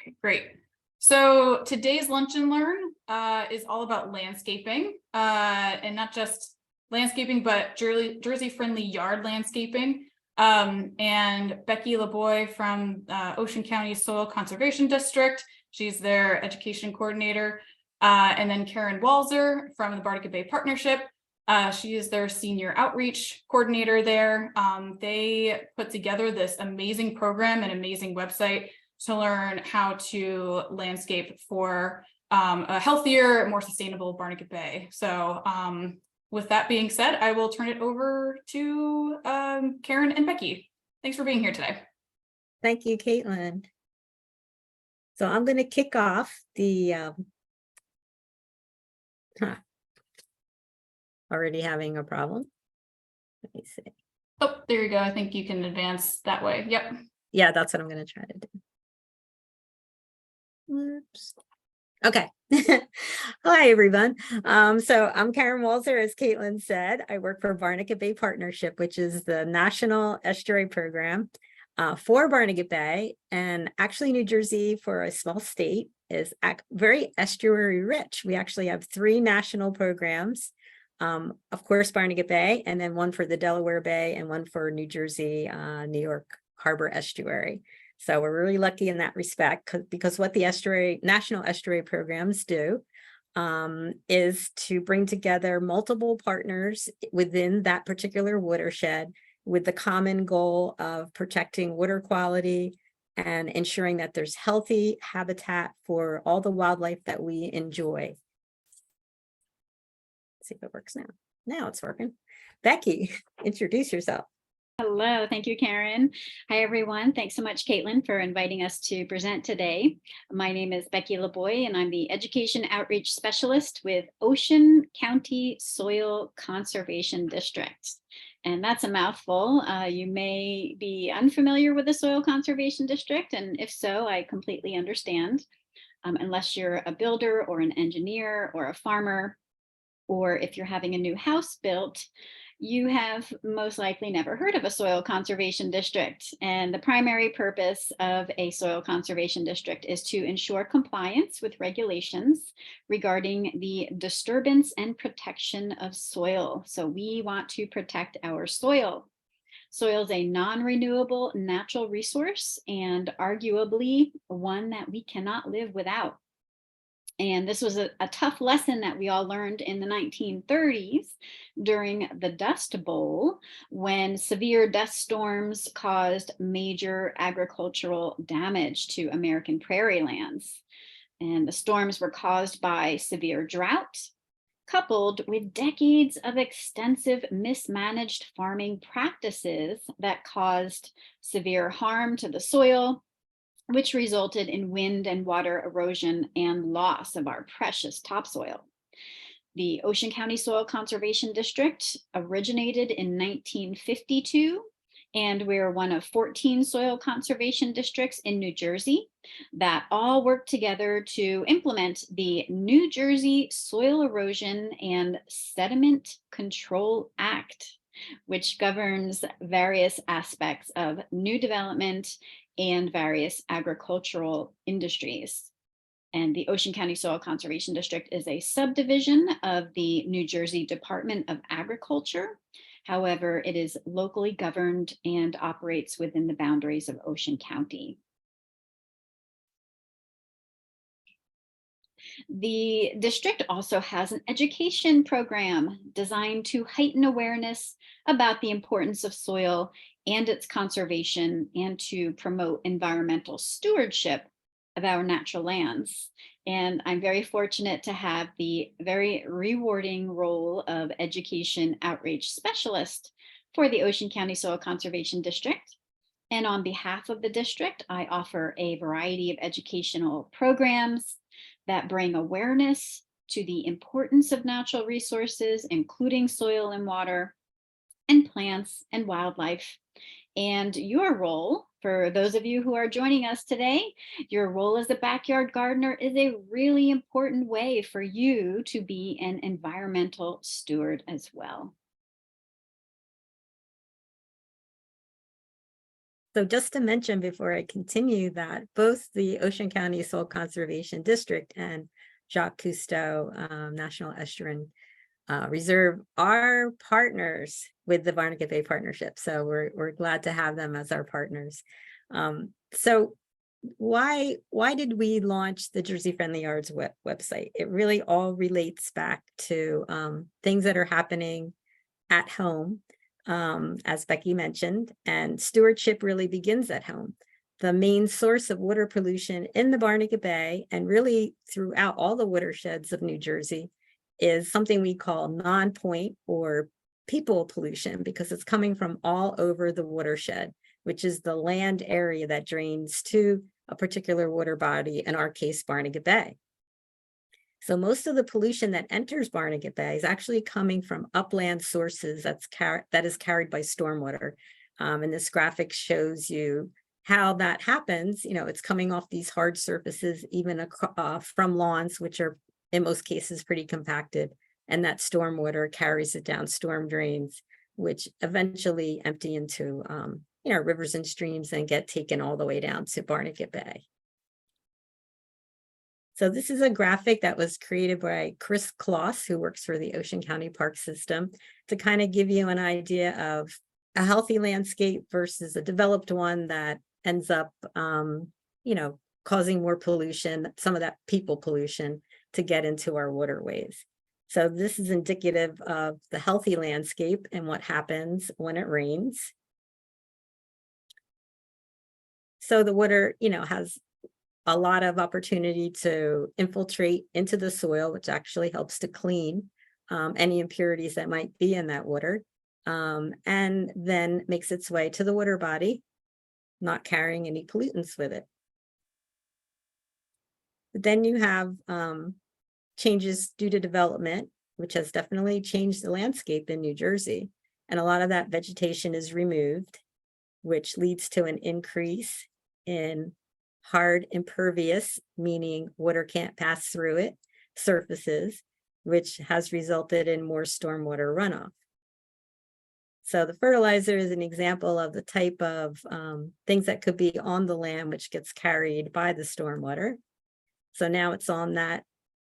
Okay, great. So today's Lunch and Learn is all about landscaping, and not just landscaping, but Jersey-friendly yard landscaping. And Becky LeBoy from Ocean County Soil Conservation District, she's their education coordinator. And then Karen Walzer from the Barnegat Bay Partnership. She is their senior outreach coordinator there. They put together this amazing program and amazing website to learn how to landscape for a healthier, more sustainable Barnegat Bay. So with that being said, I will turn it over to Karen and Becky. Thanks for being here today. Thank you, Caitlin. So I'm going to kick off the already having a problem. Let me see. Oh, there you go. I think you can advance that way. Yep. Yeah, that's what I'm going to try to do. Whoops. Okay. Hi, everyone. So I'm Karen Walzer, as Caitlin said. I work for Barnegat Bay Partnership, which is the national estuary program for Barnegat Bay. And actually, New Jersey, for a small state, is very estuary rich. We actually have 3 national programs. Of course, Barnegat Bay, and then one for the Delaware Bay and one for New Jersey, New York Harbor Estuary. So we're really lucky in that respect because what the national estuary programs do is to bring together multiple partners within that particular watershed with the common goal of protecting water quality and ensuring that there's healthy habitat for all the wildlife that we enjoy. Let's see if it works now. Now it's working. Becky, introduce yourself. Hello, thank you, Karen. Hi, everyone. Thanks so much, Caitlin, for inviting us to present today. My name is Becky LeBoy, and I'm the Education Outreach Specialist with Ocean County Soil Conservation District. And that's a mouthful. You may be unfamiliar with the Soil Conservation District, and if so, I completely understand. Unless you're a builder or an engineer or a farmer, or if you're having a new house built, you have most likely never heard of a soil conservation district. And the primary purpose of a soil conservation district is to ensure compliance with regulations regarding the disturbance and protection of soil. So we want to protect our soil. Soil is a non-renewable natural resource and arguably one that we cannot live without. And this was a tough lesson that we all learned in the 1930s during the Dust Bowl, when severe dust storms caused major agricultural damage to American prairie lands. And the storms were caused by severe drought, coupled with decades of extensive mismanaged farming practices that caused severe harm to the soil, which resulted in wind and water erosion and loss of our precious topsoil. The Ocean County Soil Conservation District originated in 1952, and we're one of 14 soil conservation districts in New Jersey that all work together to implement the New Jersey Soil Erosion and Sediment Control Act, which governs various aspects of new development and various agricultural industries. And the Ocean County Soil Conservation District is a subdivision of the New Jersey Department of Agriculture. However, it is locally governed and operates within the boundaries of Ocean County. The district also has an education program designed to heighten awareness about the importance of soil and its conservation, and to promote environmental stewardship of our natural lands. And I'm very fortunate to have the very rewarding role of education outreach specialist for the Ocean County Soil Conservation District. And on behalf of the district, I offer a variety of educational programs that bring awareness to the importance of natural resources, including soil and water, and plants and wildlife. And your role, for those of you who are joining us today, your role as a backyard gardener is a really important way for you to be an environmental steward as well. So just to mention before I continue that both the Ocean County Soil Conservation District and Jacques Cousteau National Estuarine Reserve are partners with the Barnegat Bay Partnership. So we're glad to have them as our partners. So why did we launch the Jersey Friendly Yards website? It really all relates back to things that are happening at home, as Becky mentioned, and stewardship really begins at home. The main source of water pollution in the Barnegat Bay and really throughout all the watersheds of New Jersey is something we call non-point or people pollution, because it's coming from all over the watershed, which is the land area that drains to a particular water body, in our case, Barnegat Bay. So most of the pollution that enters Barnegat Bay is actually coming from upland sources that is carried by stormwater. And this graphic shows you how that happens. You know, it's coming off these hard surfaces, even from lawns, which are in most cases pretty compacted. And that stormwater carries it down storm drains, which eventually empty into rivers and streams and get taken all the way down to Barnegat Bay. So this is a graphic that was created by Chris Kloss, who works for the Ocean County Park System, to kind of give you an idea of a healthy landscape versus a developed one that ends up, causing more pollution, some of that people pollution, to get into our waterways. So this is indicative of the healthy landscape and what happens when it rains. So the water, has a lot of opportunity to infiltrate into the soil, which actually helps to clean any impurities that might be in that water, and then makes its way to the water body, not carrying any pollutants with it. But then you have changes due to development, which has definitely changed the landscape in New Jersey. And a lot of that vegetation is removed, which leads to an increase in hard impervious, meaning water can't pass through it, surfaces, which has resulted in more stormwater runoff. So the fertilizer is an example of the type of things that could be on the land, which gets carried by the stormwater. So now it's on that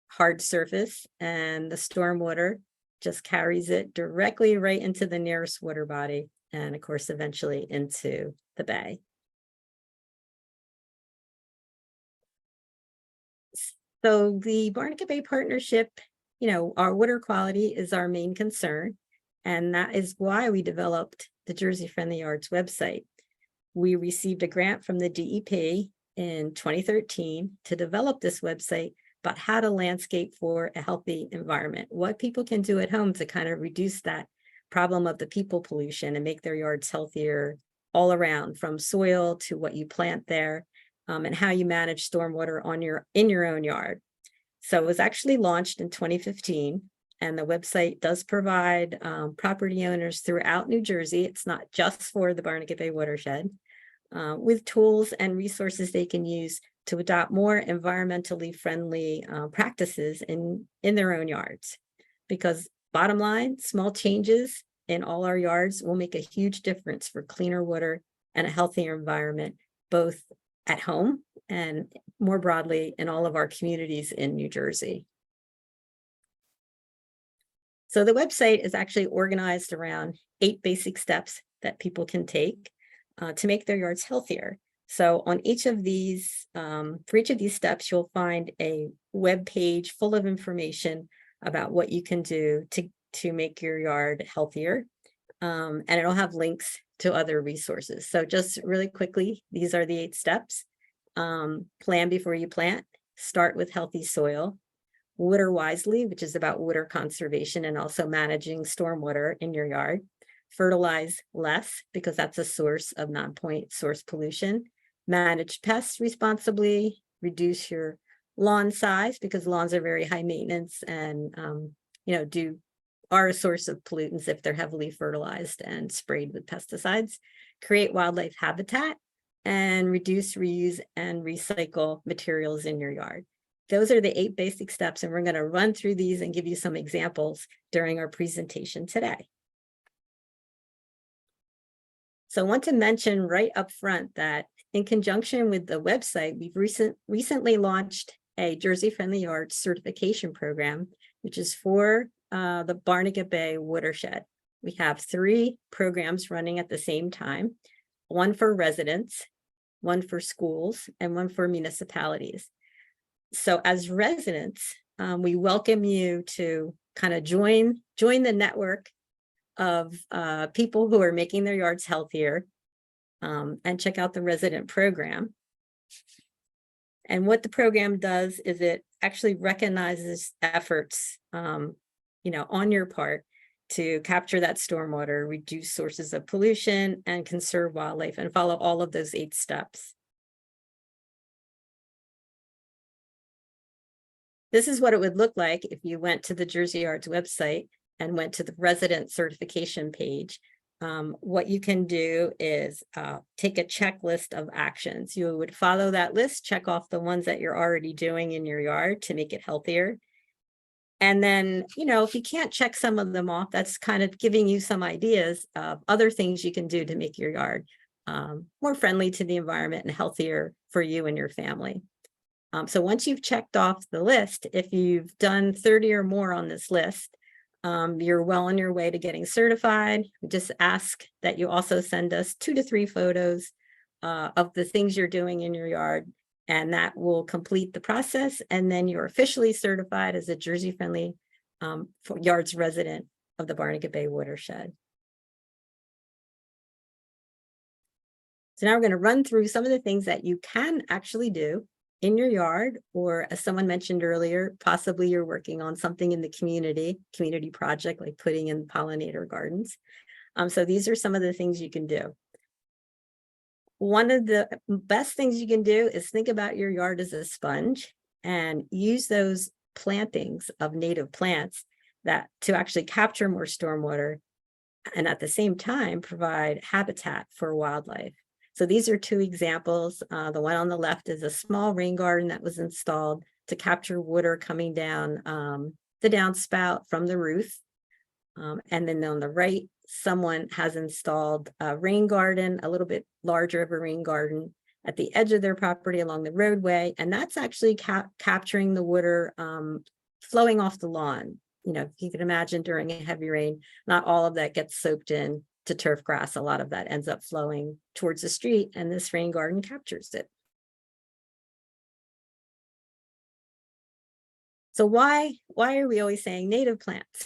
hard surface, and the stormwater just carries it directly right into the nearest water body, and of course, eventually into the bay. So the Barnegat Bay Partnership, our water quality is our main concern, and that is why we developed the Jersey Friendly Yards website. We received a grant from the DEP in 2013 to develop this website about how to landscape for a healthy environment, what people can do at home to kind of reduce that problem of the people pollution and make their yards healthier all around, from soil to what you plant there, and how you manage stormwater in your own yard. So it was actually launched in 2015, and the website does provide property owners throughout New Jersey, it's not just for the Barnegat Bay watershed, with tools and resources they can use to adopt more environmentally friendly practices in their own yards. Because bottom line, small changes in all our yards will make a huge difference for cleaner water and a healthier environment, both at home and more broadly in all of our communities in New Jersey. So the website is actually organized around 8 basic steps that people can take to make their yards healthier. So on each of these, for each of these steps, you'll find a web page full of information about what you can do to make your yard healthier. And it'll have links to other resources. So just really quickly, these are the 8 steps. Plan before you plant, start with healthy soil, water wisely, which is about water conservation and also managing stormwater in your yard. Fertilize less, because that's a source of non-point source pollution. Manage pests responsibly, reduce your lawn size, because lawns are very high maintenance and are a source of pollutants if they're heavily fertilized and sprayed with pesticides. Create wildlife habitat and reduce, reuse, and recycle materials in your yard. Those are the 8 basic steps, and we're going to run through these and give you some examples during our presentation today. So I want to mention right up front that in conjunction with the website, we've recently launched a Jersey Friendly Yards certification program, which is for the Barnegat Bay watershed. We have 3 programs running at the same time, one for residents, one for schools, and one for municipalities. So as residents, we welcome you to kind of join the network of people who are making their yards healthier, and check out the resident program. And what the program does is it actually recognizes efforts, on your part to capture that stormwater, reduce sources of pollution, and conserve wildlife, and follow all of those 8 steps. This is what it would look like if you went to the Jersey Yards website and went to the resident certification page. What you can do is take a checklist of actions. You would follow that list, check off the ones that you're already doing in your yard to make it healthier. And then, if you can't check some of them off, that's kind of giving you some ideas of other things you can do to make your yard more friendly to the environment and healthier for you and your family. So once you've checked off the list, if you've done 30 or more on this list, you're well on your way to getting certified. We just ask that you also send us 2 to 3 photos of the things you're doing in your yard, and that will complete the process. And then you're officially certified as a Jersey Friendly Yards resident of the Barnegat Bay watershed. So now we're going to run through some of the things that you can actually do in your yard, or as someone mentioned earlier, possibly you're working on something in the community project, like putting in pollinator gardens. So these are some of the things you can do. One of the best things you can do is think about your yard as a sponge and use those plantings of native plants to actually capture more stormwater, and at the same time provide habitat for wildlife. So these are 2 examples. The one on the left is a small rain garden that was installed to capture water coming down the downspout from the roof. And then on the right, someone has installed a rain garden, a little bit larger of a rain garden at the edge of their property along the roadway. And that's actually capturing the water flowing off the lawn. If you can imagine during a heavy rain, not all of that gets soaked in to turf grass. A lot of that ends up flowing towards the street, and this rain garden captures it. So why are we always saying native plants?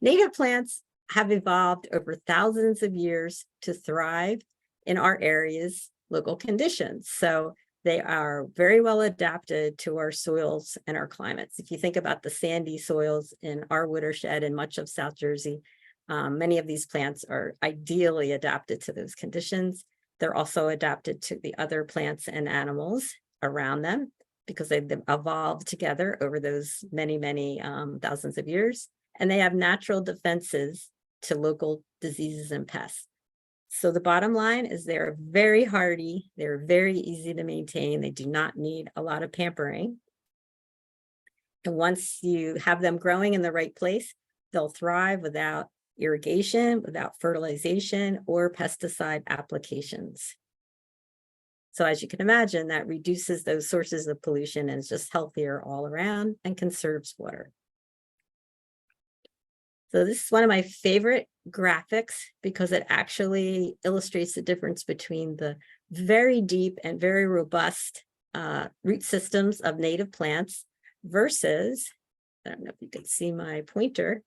Native plants have evolved over thousands of years to thrive in our area's local conditions. So they are very well adapted to our soils and our climates. If you think about the sandy soils in our watershed and much of South Jersey, many of these plants are ideally adapted to those conditions. They're also adapted to the other plants and animals around them because they've evolved together over those many thousands of years. And they have natural defenses to local diseases and pests. So the bottom line is they're very hardy. They're very easy to maintain. They do not need a lot of pampering. And once you have them growing in the right place, they'll thrive without irrigation, without fertilization or pesticide applications. So as you can imagine, that reduces those sources of pollution and is just healthier all around and conserves water. So this is one of my favorite graphics because it actually illustrates the difference between the very deep and very robust root systems of native plants versus, I don't know if you can see my pointer,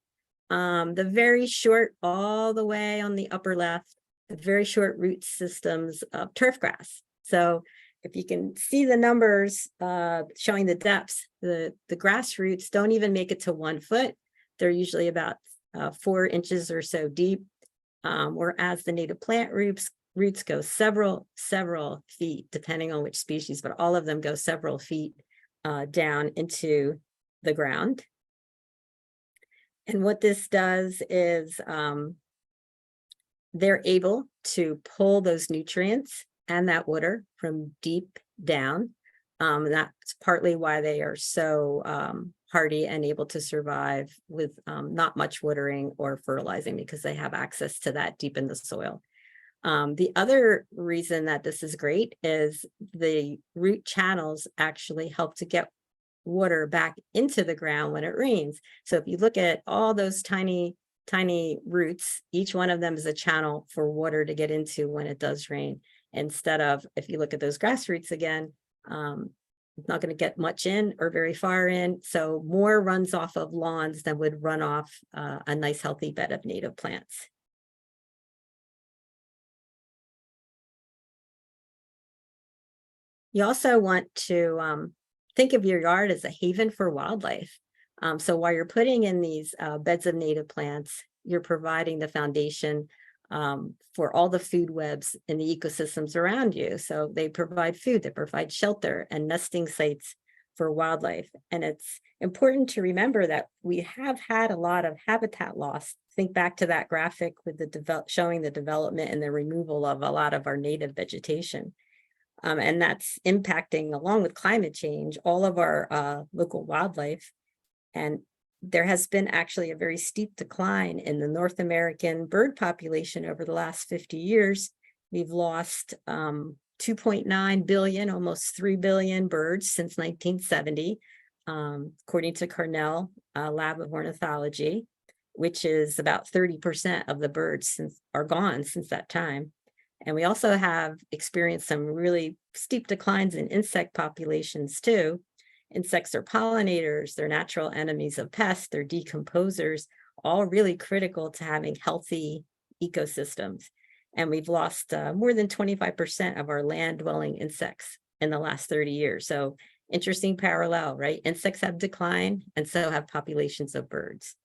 the very short, all the way on the upper left, the very short root systems of turf grass. So if you can see the numbers showing the depths, the grass roots don't even make it to 1 foot. They're usually about 4 inches or so deep, whereas the native plant roots go several feet, depending on which species, but all of them go several feet down into the ground. And what this does is they're able to pull those nutrients and that water from deep down. That's partly why they are so hardy and able to survive with not much watering or fertilizing, because they have access to that deep in the soil. The other reason that this is great is the root channels actually help to get water back into the ground when it rains. So if you look at all those tiny roots, each one of them is a channel for water to get into when it does rain. Instead of, if you look at those grass roots again, it's not going to get much in or very far in. So more runs off of lawns than would run off a nice healthy bed of native plants. You also want to think of your yard as a haven for wildlife. So while you're putting in these beds of native plants, you're providing the foundation for all the food webs in the ecosystems around you. So they provide food, they provide shelter and nesting sites for wildlife. And it's important to remember that we have had a lot of habitat loss. Think back to that graphic with the showing the development and the removal of a lot of our native vegetation. And that's impacting, along with climate change, all of our local wildlife. And there has been actually a very steep decline in the North American bird population over the last 50 years. We've lost 2.9 billion, almost 3 billion birds since 1970, according to Cornell Lab of Ornithology, which is about 30% of the birds are gone since that time. And we also have experienced some really steep declines in insect populations too. Insects are pollinators, they're natural enemies of pests, they're decomposers, all really critical to having healthy ecosystems. And we've lost more than 25% of our land-dwelling insects in the last 30 years. So interesting parallel, right? Insects have declined, and so have populations of birds.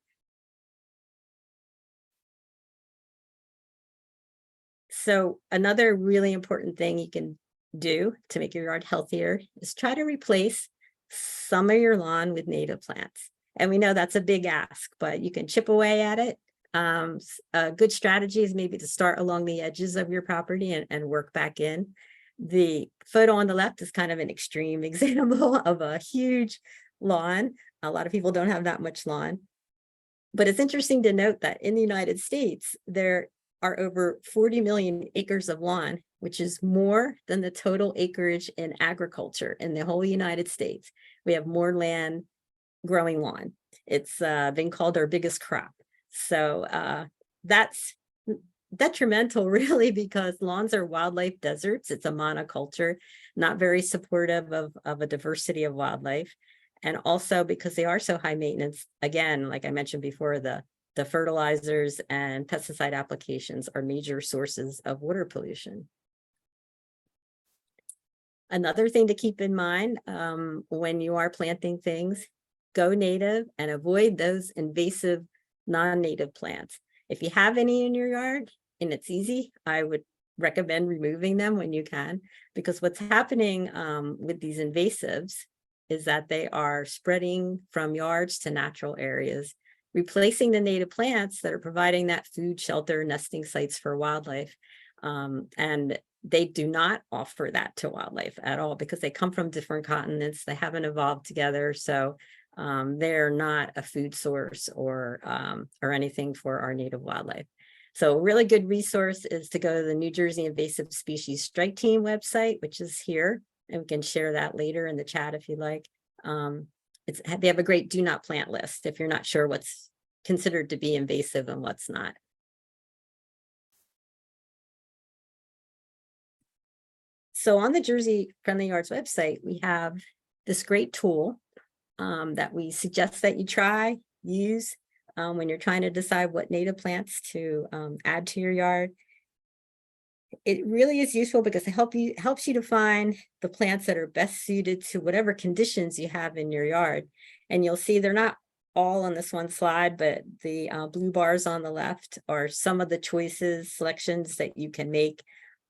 So another really important thing you can do to make your yard healthier is try to replace some of your lawn with native plants. And we know that's a big ask, but you can chip away at it. A good strategy is maybe to start along the edges of your property and work back in. The photo on the left is kind of an extreme example of a huge lawn. A lot of people don't have that much lawn. But it's interesting to note that in the United States, there are over 40 million acres of lawn, which is more than the total acreage in agriculture in the whole United States. We have more land growing lawn. It's been called our biggest crop. So that's detrimental really, because lawns are wildlife deserts. It's a monoculture, not very supportive of a diversity of wildlife. And also because they are so high maintenance, again, like I mentioned before, the fertilizers and pesticide applications are major sources of water pollution. Another thing to keep in mind when you are planting things, go native and avoid those invasive non-native plants. If you have any in your yard and it's easy, I would recommend removing them when you can, because what's happening with these invasives is that they are spreading from yards to natural areas, replacing the native plants that are providing that food, shelter, nesting sites for wildlife. And they do not offer that to wildlife at all because they come from different continents. They haven't evolved together. So they're not a food source or anything for our native wildlife. So a really good resource is to go to the New Jersey Invasive Species Strike Team website, which is here. And we can share that later in the chat if you like. They have a great do not plant list if you're not sure what's considered to be invasive and what's not. So on the Jersey Friendly Yards website, we have this great tool that we suggest that you try, use when you're trying to decide what native plants to add to your yard. It really is useful because it helps you to find the plants that are best suited to whatever conditions you have in your yard. And you'll see they're not all on this one slide, but the blue bars on the left are some of the choices, selections that you can make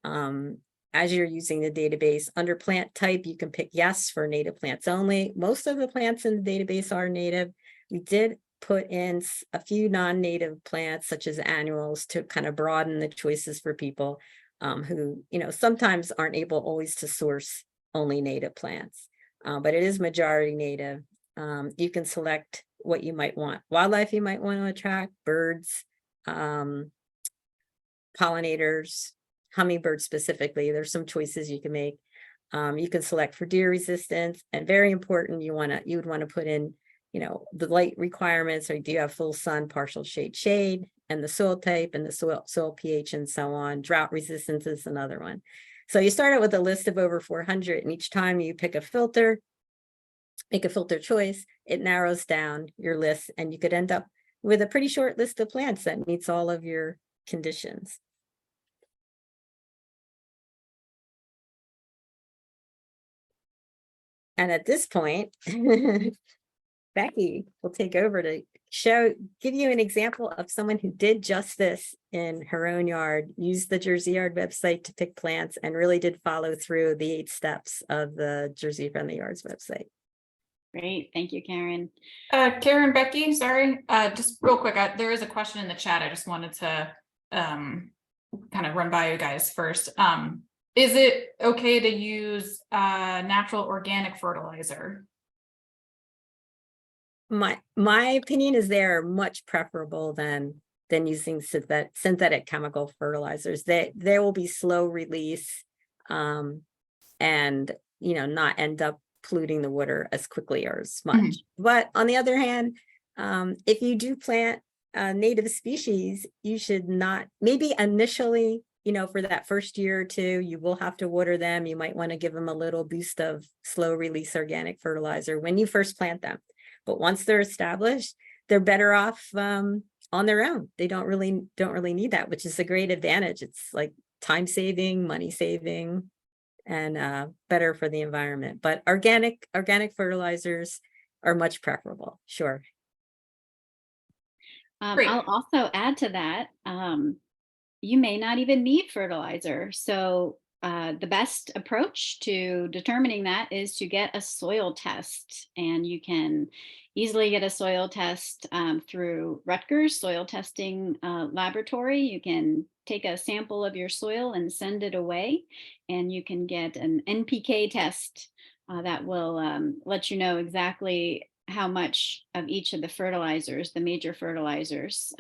as you're using the database. Under plant type, you can pick yes for native plants only. Most of the plants in the database are native. We did put in a few non-native plants, such as annuals, to kind of broaden the choices for people who, sometimes aren't able always to source only native plants, but it is majority native. You can select what you might want. Wildlife you might want to attract, birds, pollinators, hummingbird specifically, there's some choices you can make. You can select for deer resistance, and very important, you would want to put in, the light requirements, or do you have full sun, partial shade, and the soil type and the soil pH and so on. Drought resistance is another one. So you start out with a list of over 400, and each time you pick a filter, make a filter choice, it narrows down your list, and you could end up with a pretty short list of plants that meets all of your conditions. And at this point, Becky will take over to give you an example of someone who did just this in her own yard, used the Jersey Yard website to pick plants, and really did follow through the 8 steps of the Jersey Friendly Yards website. Great. Thank you, Karen. Karen, Becky, sorry, just real quick, there is a question in the chat. I just wanted to kind of run by you guys first. Is it okay to use natural organic fertilizer? My opinion is they're much preferable than using synthetic chemical fertilizers. They will be slow release, and not end up polluting the water as quickly or as much. But on the other hand, if you do plant native species, you should not, maybe initially, for that first year or two, you will have to water them. You might want to give them a little boost of slow release organic fertilizer when you first plant them. But once they're established, they're better off on their own. They don't really need that, which is a great advantage. It's like time saving, money saving, and better for the environment. But organic fertilizers are much preferable. Sure. I'll also add to that. You may not even need fertilizer. So the best approach to determining that is to get a soil test, and you can easily get a soil test through Rutgers Soil Testing Laboratory. You can take a sample of your soil and send it away, and you can get an NPK test that will let you know exactly how much of each of the fertilizers, the major fertilizers,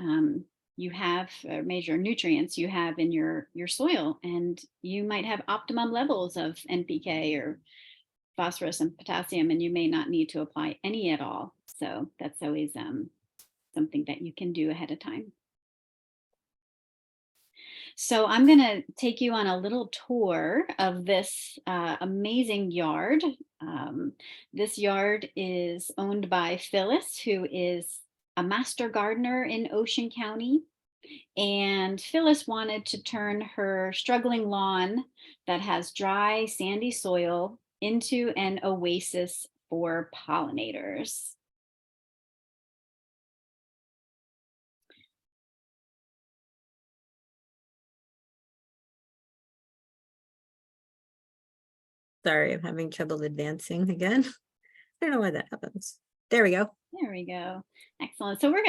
you have, major nutrients you have in your soil, and you might have optimum levels of NPK or phosphorus and potassium, and you may not need to apply any at all. So that's always something that you can do ahead of time. So I'm going to take you on a little tour of this amazing yard. This yard is owned by Phyllis, who is a master gardener in Ocean County. And Phyllis wanted to turn her struggling lawn that has dry, sandy soil into an oasis for pollinators. Sorry, I'm having trouble advancing again. I don't know why that happens. There we go. There we go. Excellent. So we're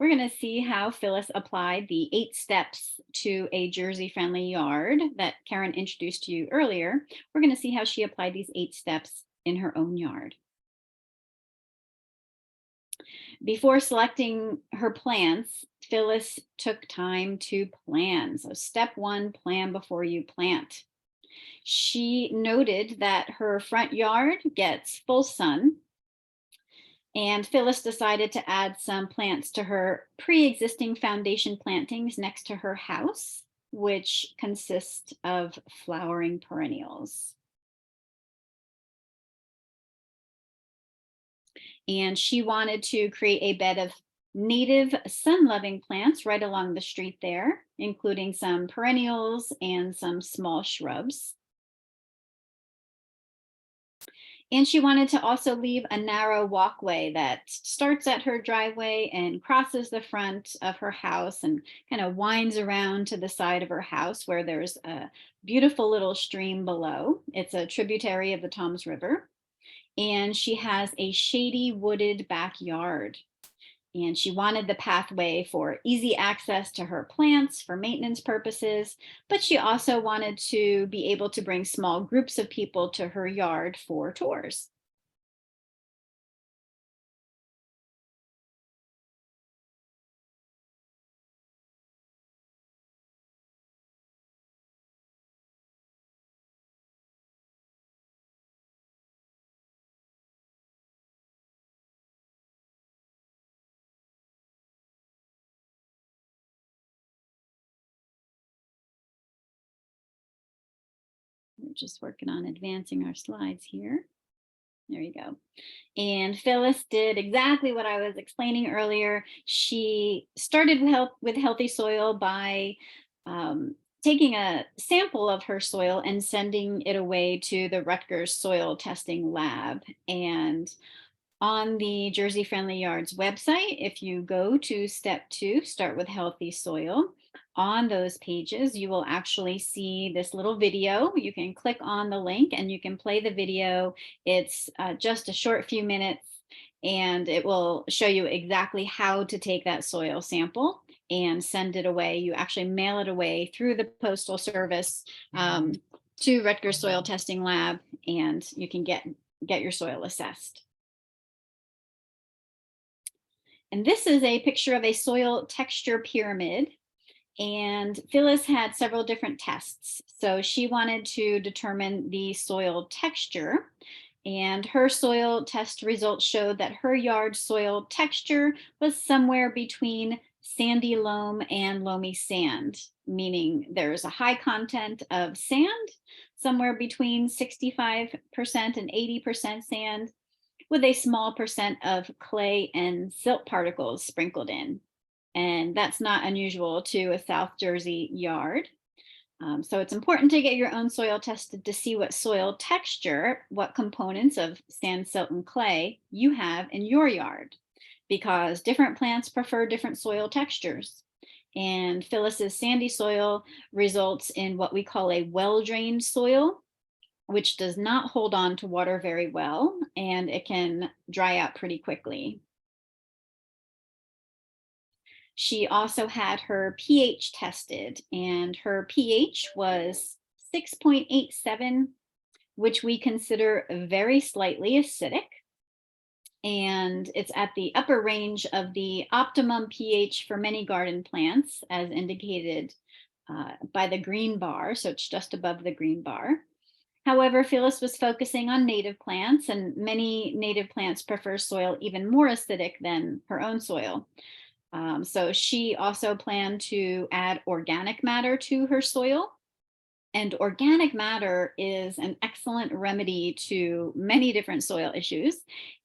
gonna see how Phyllis applied the 8 steps to a Jersey friendly yard that Karen introduced to you earlier. We're gonna see how she applied these 8 steps in her own yard. Before selecting her plants, Phyllis took time to plan. So step 1, plan before you plant. She noted that her front yard gets full sun, and Phyllis decided to add some plants to her pre-existing foundation plantings next to her house, which consist of flowering perennials. And she wanted to create a bed of native sun-loving plants right along the street there, including some perennials and some small shrubs. And she wanted to also leave a narrow walkway that starts at her driveway and crosses the front of her house and kind of winds around to the side of her house where there's a beautiful little stream below. It's a tributary of the Toms River. And she has a shady wooded backyard. And she wanted the pathway for easy access to her plants for maintenance purposes, but she also wanted to be able to bring small groups of people to her yard for tours. just working on advancing our slides here. There you go. And Phyllis did exactly what I was explaining earlier. She started with healthy soil by taking a sample of her soil and sending it away to the Rutgers Soil Testing Lab. And on the Jersey Friendly Yards website, if you go to step 2, start with healthy soil, on those pages, you will actually see this little video. You can click on the link and you can play the video. It's just a short few minutes, and it will show you exactly how to take that soil sample and send it away. You actually mail it away through the Postal Service to Rutgers Soil Testing Lab, and you can get your soil assessed. And this is a picture of a soil texture pyramid. And Phyllis had several different tests. So she wanted to determine the soil texture. And her soil test results showed that her yard soil texture was somewhere between sandy loam and loamy sand, meaning there's a high content of sand, somewhere between 65% and 80% sand, with a small percent of clay and silt particles sprinkled in. And that's not unusual to a South Jersey yard. So it's important to get your own soil tested to see what soil texture, what components of sand, silt, and clay you have in your yard, because different plants prefer different soil textures. And Phyllis's sandy soil results in what we call a well-drained soil, which does not hold on to water very well, and it can dry out pretty quickly. She also had her pH tested, and her pH was 6.87, which we consider very slightly acidic. And it's at the upper range of the optimum pH for many garden plants, as indicated by the green bar. So it's just above the green bar. However, Phyllis was focusing on native plants, and many native plants prefer soil even more acidic than her own soil. So she also planned to add organic matter to her soil. And organic matter is an excellent remedy to many different soil issues.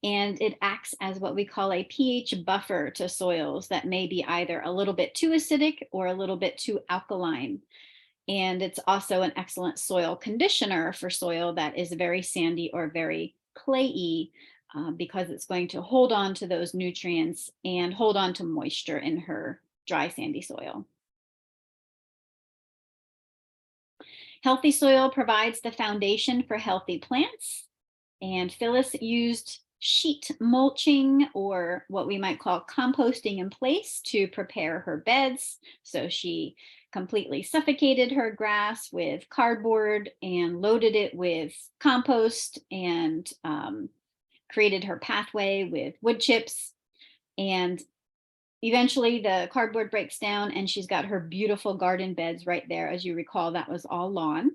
And it acts as what we call a pH buffer to soils that may be either a little bit too acidic or a little bit too alkaline. And it's also an excellent soil conditioner for soil that is very sandy or very clayey, because it's going to hold on to those nutrients and hold on to moisture in her dry, sandy soil. Healthy soil provides the foundation for healthy plants. And Phyllis used sheet mulching, or what we might call composting, in place to prepare her beds. So she completely suffocated her grass with cardboard and loaded it with compost, and created her pathway with wood chips. And eventually the cardboard breaks down and she's got her beautiful garden beds right there. As you recall, that was all lawn.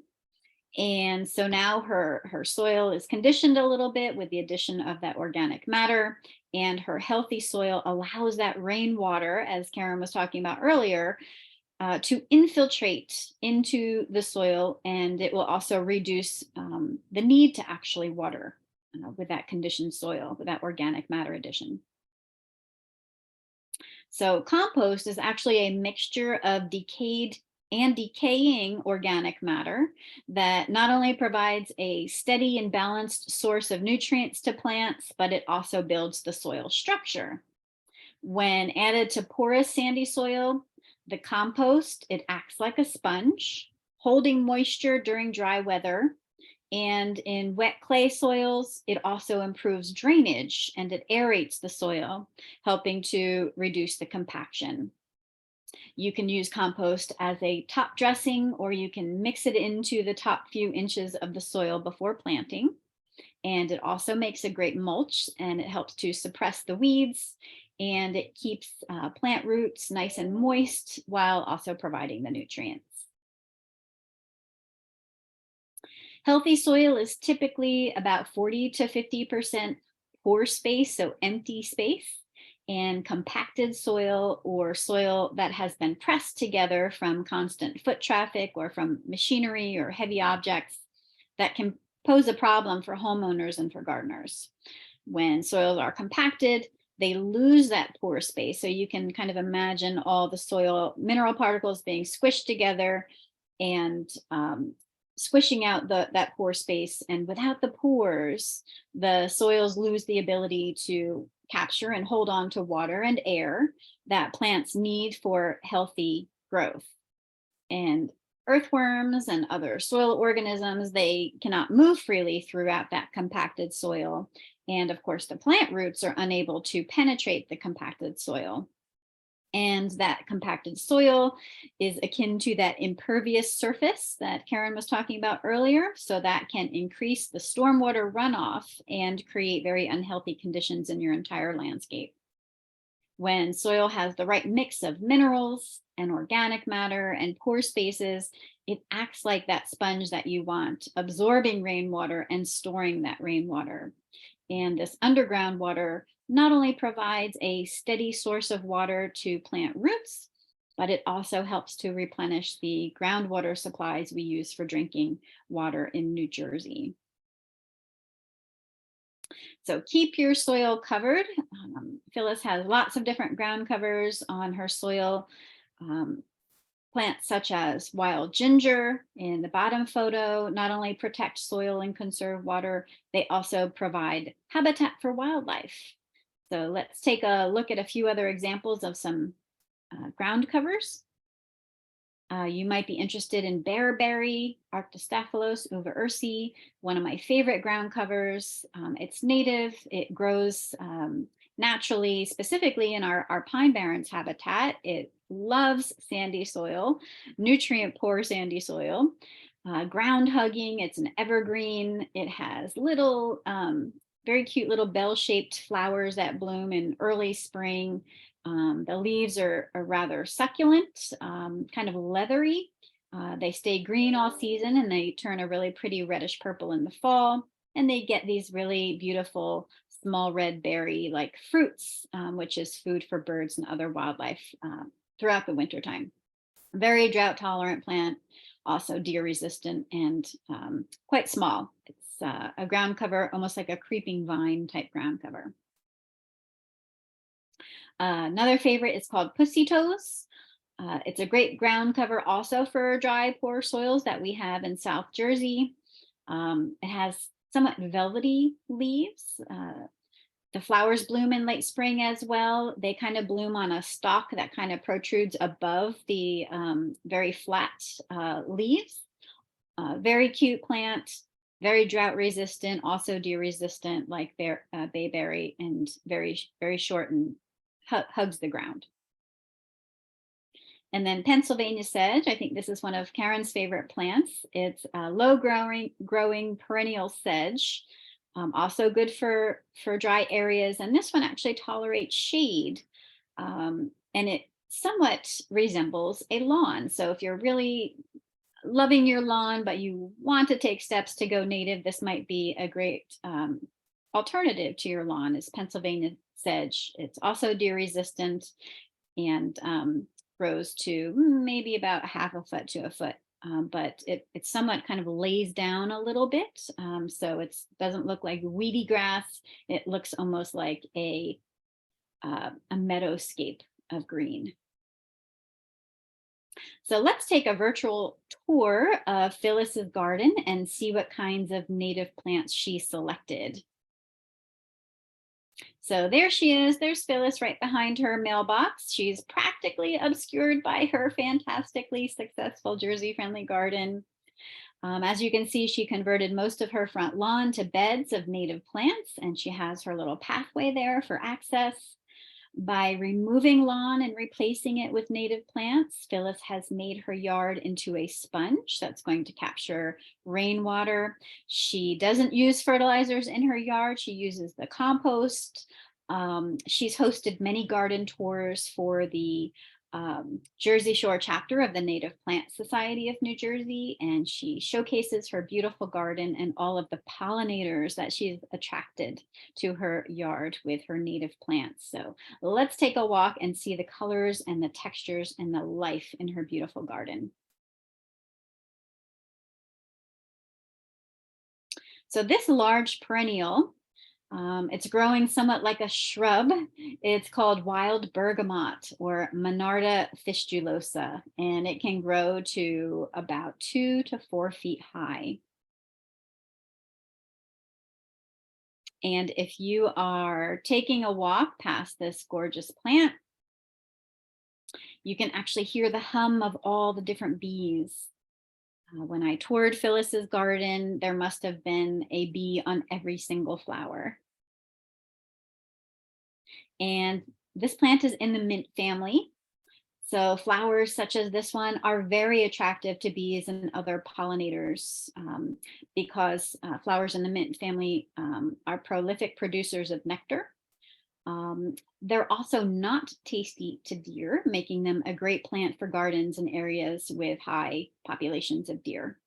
And so now her soil is conditioned a little bit with the addition of that organic matter, and her healthy soil allows that rainwater, as Karen was talking about earlier, to infiltrate into the soil, and it will also reduce the need to actually water with that conditioned soil, with that organic matter addition. So compost is actually a mixture of decayed and decaying organic matter that not only provides a steady and balanced source of nutrients to plants, but it also builds the soil structure. When added to porous sandy soil, the compost, it acts like a sponge, holding moisture during dry weather. And in wet clay soils, it also improves drainage and it aerates the soil, helping to reduce the compaction. You can use compost as a top dressing, or you can mix it into the top few inches of the soil before planting. And it also makes a great mulch, and it helps to suppress the weeds, and it keeps plant roots nice and moist while also providing the nutrients. Healthy soil is typically about 40 to 50% pore space, so empty space, and compacted soil, or soil that has been pressed together from constant foot traffic or from machinery or heavy objects, that can pose a problem for homeowners and for gardeners. When soils are compacted, they lose that pore space. So you can kind of imagine all the soil mineral particles being squished together and squishing out that pore space. And without the pores, the soils lose the ability to capture and hold on to water and air that plants need for healthy growth. And earthworms and other soil organisms, they cannot move freely throughout that compacted soil. And of course, the plant roots are unable to penetrate the compacted soil. And that compacted soil is akin to that impervious surface that Karen was talking about earlier. So that can increase the stormwater runoff and create very unhealthy conditions in your entire landscape. When soil has the right mix of minerals and organic matter and pore spaces, it acts like that sponge that you want, absorbing rainwater and storing that rainwater. And this underground water not only provides a steady source of water to plant roots, but it also helps to replenish the groundwater supplies we use for drinking water in New Jersey. So keep your soil covered. Phyllis has lots of different ground covers on her soil. Plants such as wild ginger in the bottom photo not only protect soil and conserve water, they also provide habitat for wildlife. So let's take a look at a few other examples of some ground covers. You might be interested in bearberry, Arctostaphylos uva ursi, one of my favorite ground covers. It's native, it grows naturally, specifically in our pine barrens habitat. It loves sandy soil, nutrient poor sandy soil. Ground hugging, it's an evergreen. It has little, very cute little bell-shaped flowers that bloom in early spring. The leaves are rather succulent, kind of leathery. They stay green all season and they turn a really pretty reddish purple in the fall. And they get these really beautiful small red berry like fruits, which is food for birds and other wildlife throughout the wintertime. Very drought tolerant plant, also deer resistant and quite small. It's a ground cover, almost like a creeping vine type ground cover. Another favorite is called pussy toes. It's a great ground cover also for dry, poor soils that we have in South Jersey. It has somewhat velvety leaves. The flowers bloom in late spring as well. They kind of bloom on a stalk that kind of protrudes above the very flat leaves. Very cute plant, very drought resistant, also deer resistant like bayberry, and very, very short and hugs the ground. And then Pennsylvania sedge, I think this is one of Karen's favorite plants. It's a low growing perennial sedge, also good for dry areas. And this one actually tolerates shade, and it somewhat resembles a lawn. So if you're really loving your lawn, but you want to take steps to go native, this might be a great alternative to your lawn is Pennsylvania sedge. It's also deer resistant and grows to maybe about half a foot to a foot, but it somewhat kind of lays down a little bit. So it doesn't look like weedy grass. It looks almost like a meadowscape of green. So let's take a virtual tour of Phyllis's garden and see what kinds of native plants she selected. So there she is. There's Phyllis right behind her mailbox. She's practically obscured by her fantastically successful Jersey-friendly garden. As you can see, she converted most of her front lawn to beds of native plants, and she has her little pathway there for access. By removing lawn and replacing it with native plants, Phyllis has made her yard into a sponge that's going to capture rainwater. She doesn't use fertilizers in her yard. She uses the compost. She's hosted many garden tours for the Jersey Shore chapter of the Native Plant Society of New Jersey, and she showcases her beautiful garden and all of the pollinators that she's attracted to her yard with her native plants. So let's take a walk and see the colors and the textures and the life in her beautiful garden. So this large perennial, it's growing somewhat like a shrub. It's called wild bergamot or Monarda fistulosa, and it can grow to about 2 to 4 feet high. And if you are taking a walk past this gorgeous plant, you can actually hear the hum of all the different bees. When I toured Phyllis's garden, there must have been a bee on every single flower. And this plant is in the mint family. So flowers such as this one are very attractive to bees and other pollinators because flowers in the mint family are prolific producers of nectar. They're also not tasty to deer, making them a great plant for gardens in areas with high populations of deer.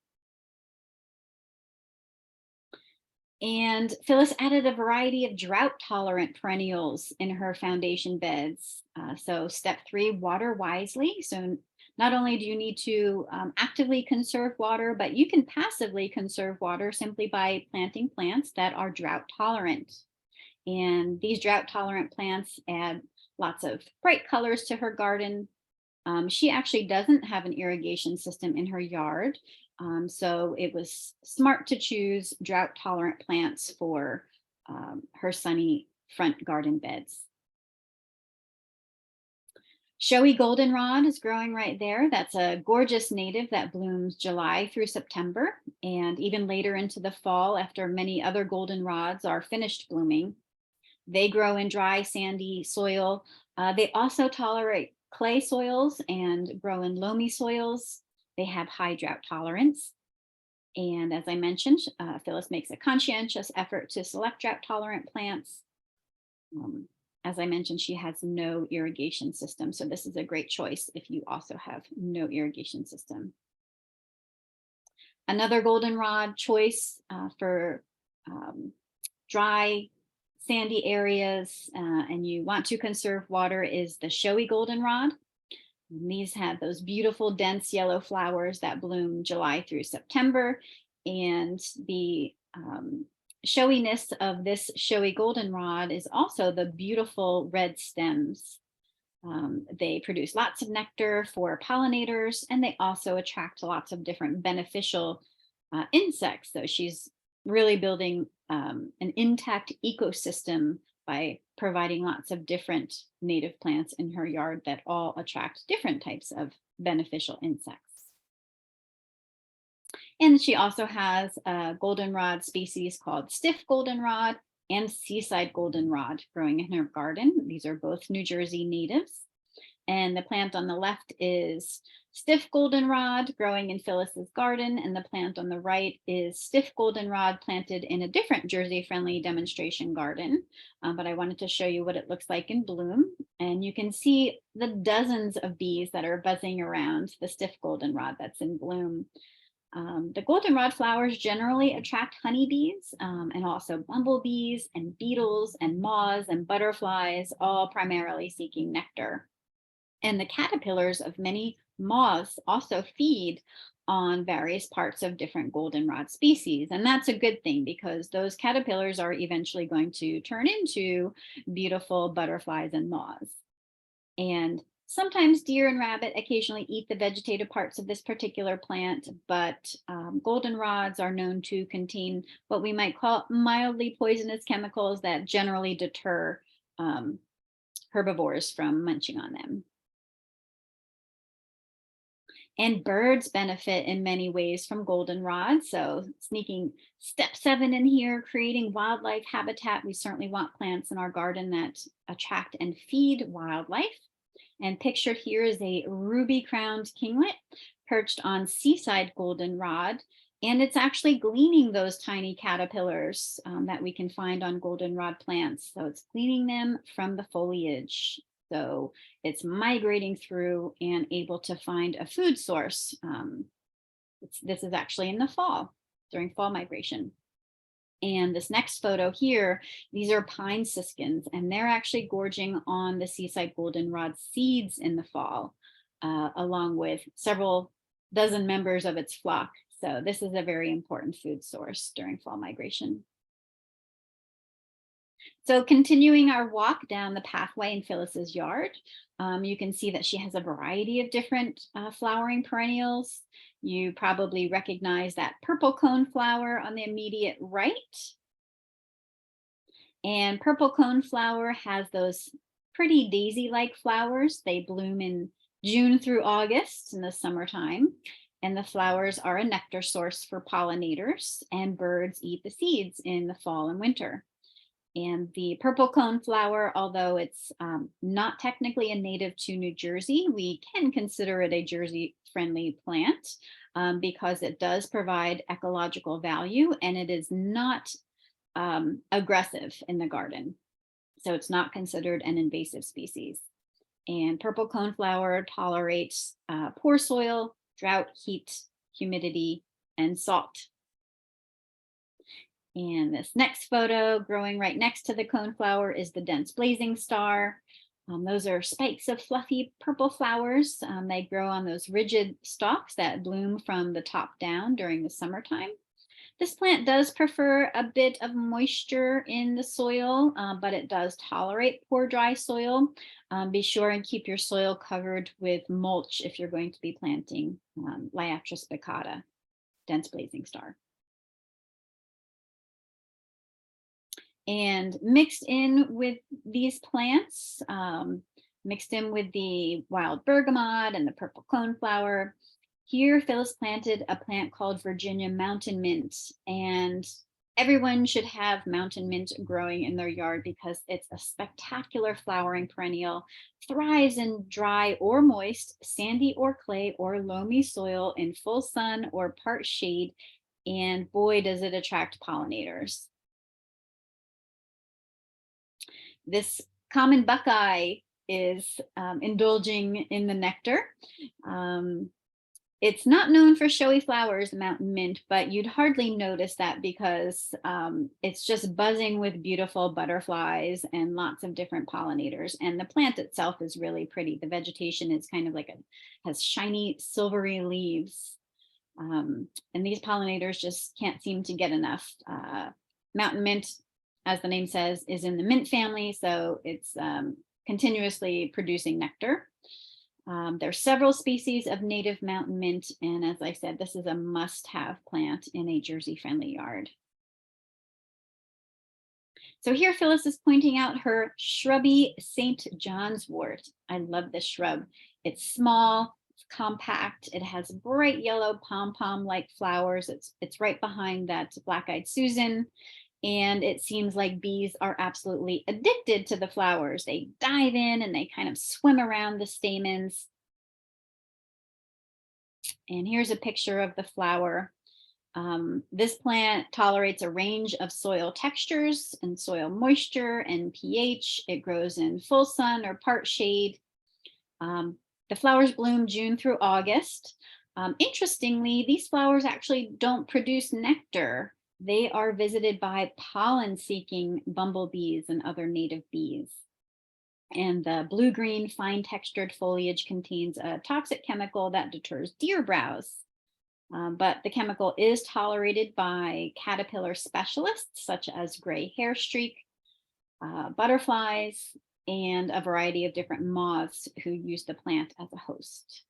And Phyllis added a variety of drought-tolerant perennials in her foundation beds. So step 3, water wisely. So not only do you need to actively conserve water, but you can passively conserve water simply by planting plants that are drought tolerant. And these drought tolerant plants add lots of bright colors to her garden. She actually doesn't have an irrigation system in her yard. So it was smart to choose drought tolerant plants for her sunny front garden beds. Showy goldenrod is growing right there. That's a gorgeous native that blooms July through September and even later into the fall after many other goldenrods are finished blooming. They grow in dry, sandy soil. They also tolerate clay soils and grow in loamy soils. They have high drought tolerance. And as I mentioned, Phyllis makes a conscientious effort to select drought tolerant plants. As I mentioned, she has no irrigation system. So this is a great choice if you also have no irrigation system. Another goldenrod choice for dry, sandy areas and you want to conserve water is the showy goldenrod. And these have those beautiful dense yellow flowers that bloom July through September. And the showiness of this showy goldenrod is also the beautiful red stems. They produce lots of nectar for pollinators, and they also attract lots of different beneficial insects. So she's really building an intact ecosystem by providing lots of different native plants in her yard that all attract different types of beneficial insects. And she also has a goldenrod species called stiff goldenrod and seaside goldenrod growing in her garden. These are both New Jersey natives. And the plant on the left is stiff goldenrod growing in Phyllis's garden, and the plant on the right is stiff goldenrod planted in a different Jersey-friendly demonstration garden. But I wanted to show you what it looks like in bloom. And you can see the dozens of bees that are buzzing around the stiff goldenrod that's in bloom. The goldenrod flowers generally attract honeybees and also bumblebees and beetles and moths and butterflies, all primarily seeking nectar. And the caterpillars of many moths also feed on various parts of different goldenrod species. And that's a good thing because those caterpillars are eventually going to turn into beautiful butterflies and moths. And sometimes deer and rabbit occasionally eat the vegetative parts of this particular plant, but goldenrods are known to contain what we might call mildly poisonous chemicals that generally deter herbivores from munching on them. And birds benefit in many ways from goldenrod. So sneaking step 7 in here, creating wildlife habitat. We certainly want plants in our garden that attract and feed wildlife. And pictured here is a ruby-crowned kinglet perched on seaside goldenrod. And it's actually gleaning those tiny caterpillars that we can find on goldenrod plants. So it's gleaning them from the foliage. So it's migrating through and able to find a food source. This is actually in the fall, during fall migration. And this next photo here, these are pine siskins, and they're actually gorging on the seaside goldenrod seeds in the fall, along with several dozen members of its flock. So this is a very important food source during fall migration. So continuing our walk down the pathway in Phyllis's yard, you can see that she has a variety of different flowering perennials. You probably recognize that purple coneflower on the immediate right. And purple coneflower has those pretty daisy-like flowers. They bloom in June through August in the summertime. And the flowers are a nectar source for pollinators, and birds eat the seeds in the fall and winter. And the purple coneflower, although it's not technically a native to New Jersey, we can consider it a Jersey-friendly plant because it does provide ecological value, and it is not aggressive in the garden. So it's not considered an invasive species. And purple coneflower tolerates poor soil, drought, heat, humidity, and salt. And this next photo growing right next to the coneflower is the dense blazing star. Those are spikes of fluffy purple flowers. They grow on those rigid stalks that bloom from the top down during the summertime. This plant does prefer a bit of moisture in the soil, but it does tolerate poor dry soil. Be sure and keep your soil covered with mulch if you're going to be planting Liatris baccata, dense blazing star. And mixed in with these plants, mixed in with the wild bergamot and the purple coneflower, here Phyllis planted a plant called Virginia mountain mint, and everyone should have mountain mint growing in their yard because it's a spectacular flowering perennial, thrives in dry or moist, sandy or clay or loamy soil, in full sun or part shade, and boy, does it attract pollinators. This common buckeye is indulging in the nectar. It's not known for showy flowers, mountain mint, but you'd hardly notice that because it's just buzzing with beautiful butterflies and lots of different pollinators. And the plant itself is really pretty. The vegetation is kind of like has shiny silvery leaves. And these pollinators just can't seem to get enough. Mountain mint, as the name says, is in the mint family, so it's continuously producing nectar. There are several species of native mountain mint, and as I said, this is a must-have plant in a Jersey-friendly yard. So here Phyllis is pointing out her shrubby St. John's wort. I love this shrub. It's small, it's compact, it has bright yellow pom-pom-like flowers. It's right behind that black-eyed Susan. And it seems like bees are absolutely addicted to the flowers. They dive in and they kind of swim around the stamens. And here's a picture of the flower. This plant tolerates a range of soil textures and soil moisture and pH. It grows in full sun or part shade. The flowers bloom June through August. Interestingly, these flowers actually don't produce nectar. They are visited by pollen-seeking bumblebees and other native bees. And the blue-green fine textured foliage contains a toxic chemical that deters deer browse. But the chemical is tolerated by caterpillar specialists such as gray hair streak, butterflies, and a variety of different moths who use the plant as a host.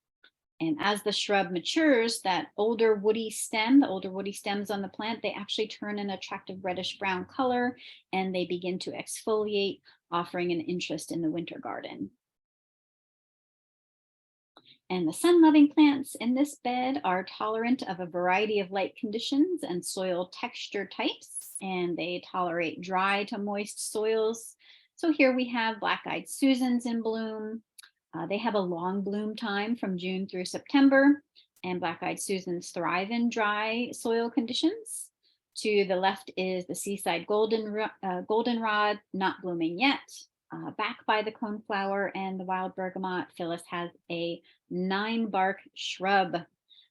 And as the shrub matures, that older woody stem, the older woody stems on the plant, they actually turn an attractive reddish brown color and they begin to exfoliate, offering an interest in the winter garden. And the sun-loving plants in this bed are tolerant of a variety of light conditions and soil texture types, and they tolerate dry to moist soils. So here we have black-eyed Susans in bloom. They have a long bloom time from June through September, and black-eyed Susans thrive in dry soil conditions. To the left is the seaside goldenrod, not blooming yet. Back by the coneflower and the wild bergamot, Phyllis has a 9-bark shrub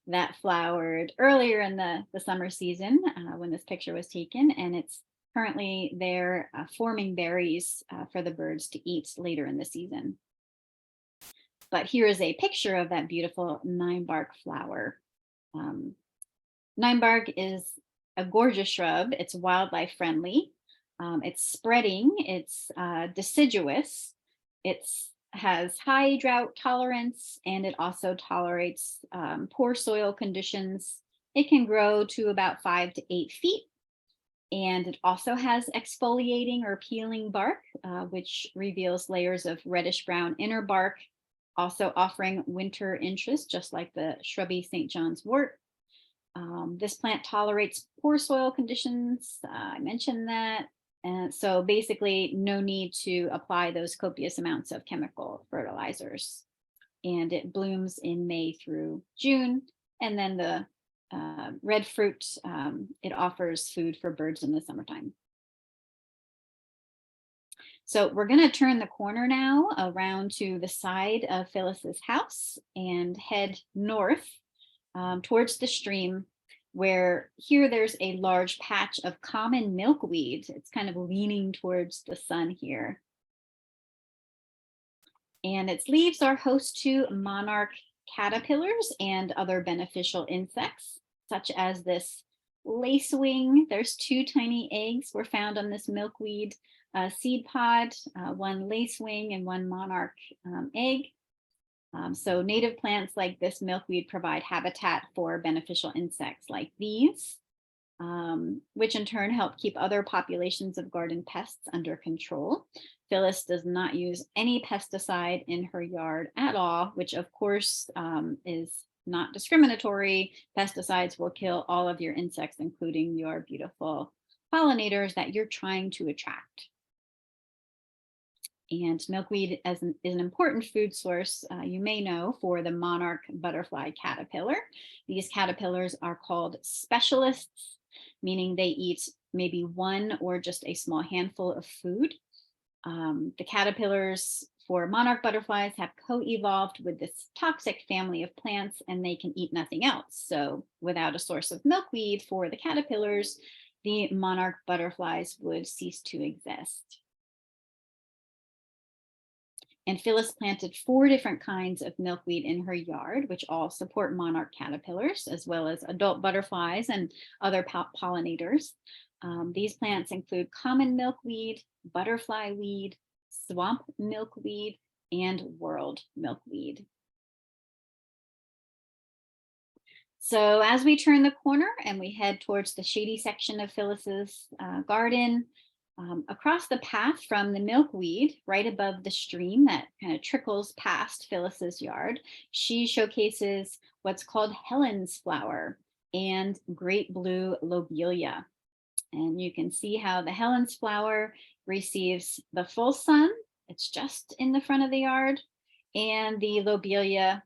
that flowered earlier in the summer season when this picture was taken, and it's currently there forming berries for the birds to eat later in the season. But here is a picture of that beautiful 9-bark flower. Ninebark is a gorgeous shrub. It's wildlife friendly. It's spreading. It's deciduous. It has high drought tolerance, and it also tolerates poor soil conditions. It can grow to about 5 to 8 feet. And it also has exfoliating or peeling bark, which reveals layers of reddish brown inner bark, also offering winter interest, just like the shrubby St. John's wort. This plant tolerates poor soil conditions. I mentioned that. And so basically no need to apply those copious amounts of chemical fertilizers. And it blooms in May through June. And then the red fruit, it offers food for birds in the summertime. So we're going to turn the corner now around to the side of Phyllis's house and head north towards the stream, where here there's a large patch of common milkweed. It's kind of leaning towards the sun here. And its leaves are host to monarch caterpillars and other beneficial insects, such as this lacewing. There's 2 tiny eggs were found on this milkweed seed pod, 1 lacewing and 1 monarch egg. So native plants like this milkweed provide habitat for beneficial insects like these, which in turn help keep other populations of garden pests under control. Phyllis does not use any pesticide in her yard at all, which of course is not discriminatory. Pesticides will kill all of your insects, including your beautiful pollinators that you're trying to attract. And milkweed is an important food source, you may know, for the monarch butterfly caterpillar. These caterpillars are called specialists, meaning they eat maybe 1 or just a small handful of food. The caterpillars for monarch butterflies have co-evolved with this toxic family of plants, and they can eat nothing else. So without a source of milkweed for the caterpillars, the monarch butterflies would cease to exist. And Phyllis planted 4 different kinds of milkweed in her yard, which all support monarch caterpillars, as well as adult butterflies and other pollinators. These plants include common milkweed, butterfly weed, swamp milkweed, and world milkweed. So as we turn the corner and we head towards the shady section of Phyllis's garden, across the path from the milkweed, right above the stream that kind of trickles past Phyllis's yard, she showcases what's called Helen's flower and great blue lobelia. And you can see how the Helen's flower receives the full sun. It's just in the front of the yard. And the lobelia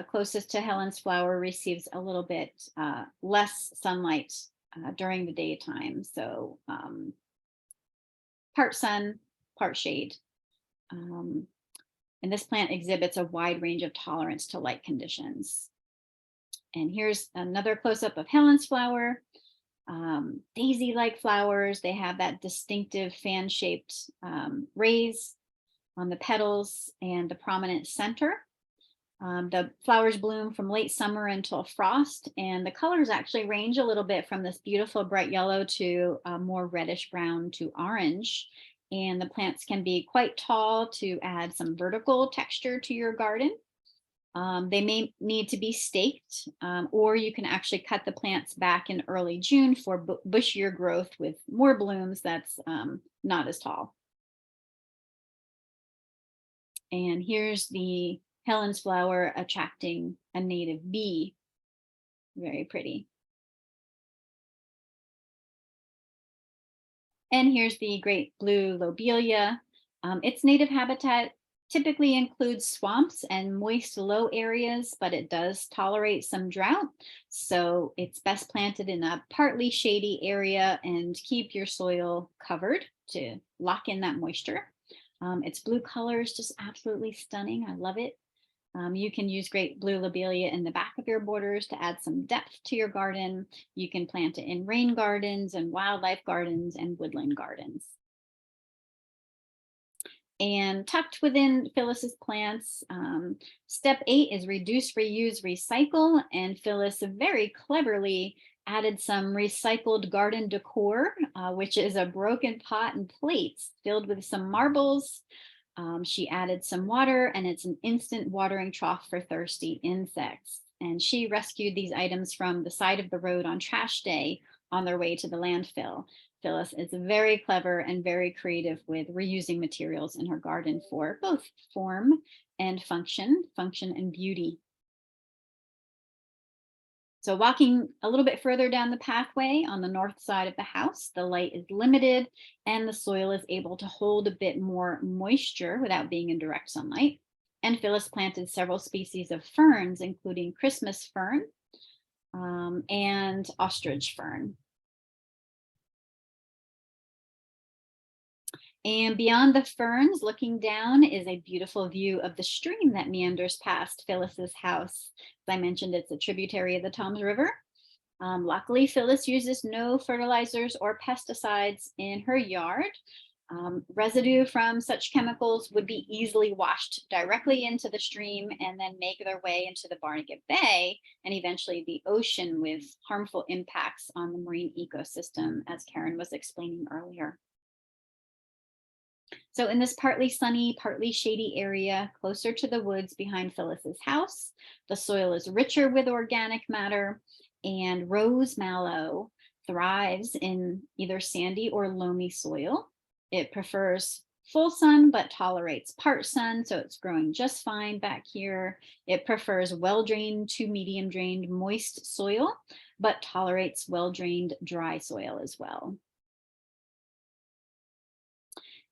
closest to Helen's flower receives a little bit less sunlight during the daytime. So part sun, part shade. And this plant exhibits a wide range of tolerance to light conditions. And here's another close-up of Helen's flower. Daisy-like flowers. They have that distinctive fan-shaped rays on the petals and the prominent center. The flowers bloom from late summer until frost, and the colors actually range a little bit from this beautiful bright yellow to more reddish brown to orange. And the plants can be quite tall to add some vertical texture to your garden. They may need to be staked, or you can actually cut the plants back in early June for bushier growth with more blooms that's not as tall. And here's the Helen's flower attracting a native bee. Very pretty. And here's the great blue lobelia. Its native habitat typically includes swamps and moist low areas, but it does tolerate some drought. So it's best planted in a partly shady area and keep your soil covered to lock in that moisture. Its blue color is just absolutely stunning. I love it. You can use great blue lobelia in the back of your borders to add some depth to your garden. You can plant it in rain gardens and wildlife gardens and woodland gardens. And tucked within Phyllis's plants, step 8 is reduce, reuse, recycle. And Phyllis very cleverly added some recycled garden decor, which is a broken pot and plates filled with some marbles. She added some water, and it's an instant watering trough for thirsty insects. And she rescued these items from the side of the road on trash day on their way to the landfill. Phyllis is very clever and very creative with reusing materials in her garden for both form and function and beauty. So walking a little bit further down the pathway on the north side of the house, the light is limited and the soil is able to hold a bit more moisture without being in direct sunlight. And Phyllis planted several species of ferns, including Christmas fern and ostrich fern. And beyond the ferns, looking down, is a beautiful view of the stream that meanders past Phyllis's house. As I mentioned, it's a tributary of the Toms River. Luckily, Phyllis uses no fertilizers or pesticides in her yard. Residue from such chemicals would be easily washed directly into the stream and then make their way into the Barnegat Bay and eventually the ocean, with harmful impacts on the marine ecosystem, as Karen was explaining earlier. So in this partly sunny, partly shady area closer to the woods behind Phyllis's house, the soil is richer with organic matter, and rose mallow thrives in either sandy or loamy soil. It prefers full sun but tolerates part sun, so it's growing just fine back here. It prefers well-drained to medium-drained moist soil, but tolerates well-drained dry soil as well.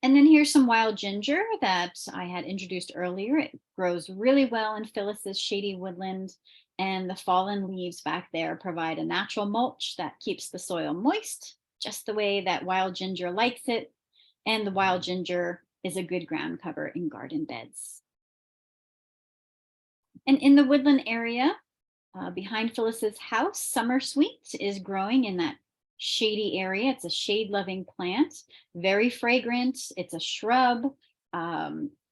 And then here's some wild ginger that I had introduced earlier. It grows really well in Phyllis's shady woodland, and the fallen leaves back there provide a natural mulch that keeps the soil moist, just the way that wild ginger likes it. And the wild ginger is a good ground cover in garden beds. And in the woodland area behind Phyllis's house, summer sweet is growing in that shady area. It's a shade-loving plant, very fragrant. It's a shrub.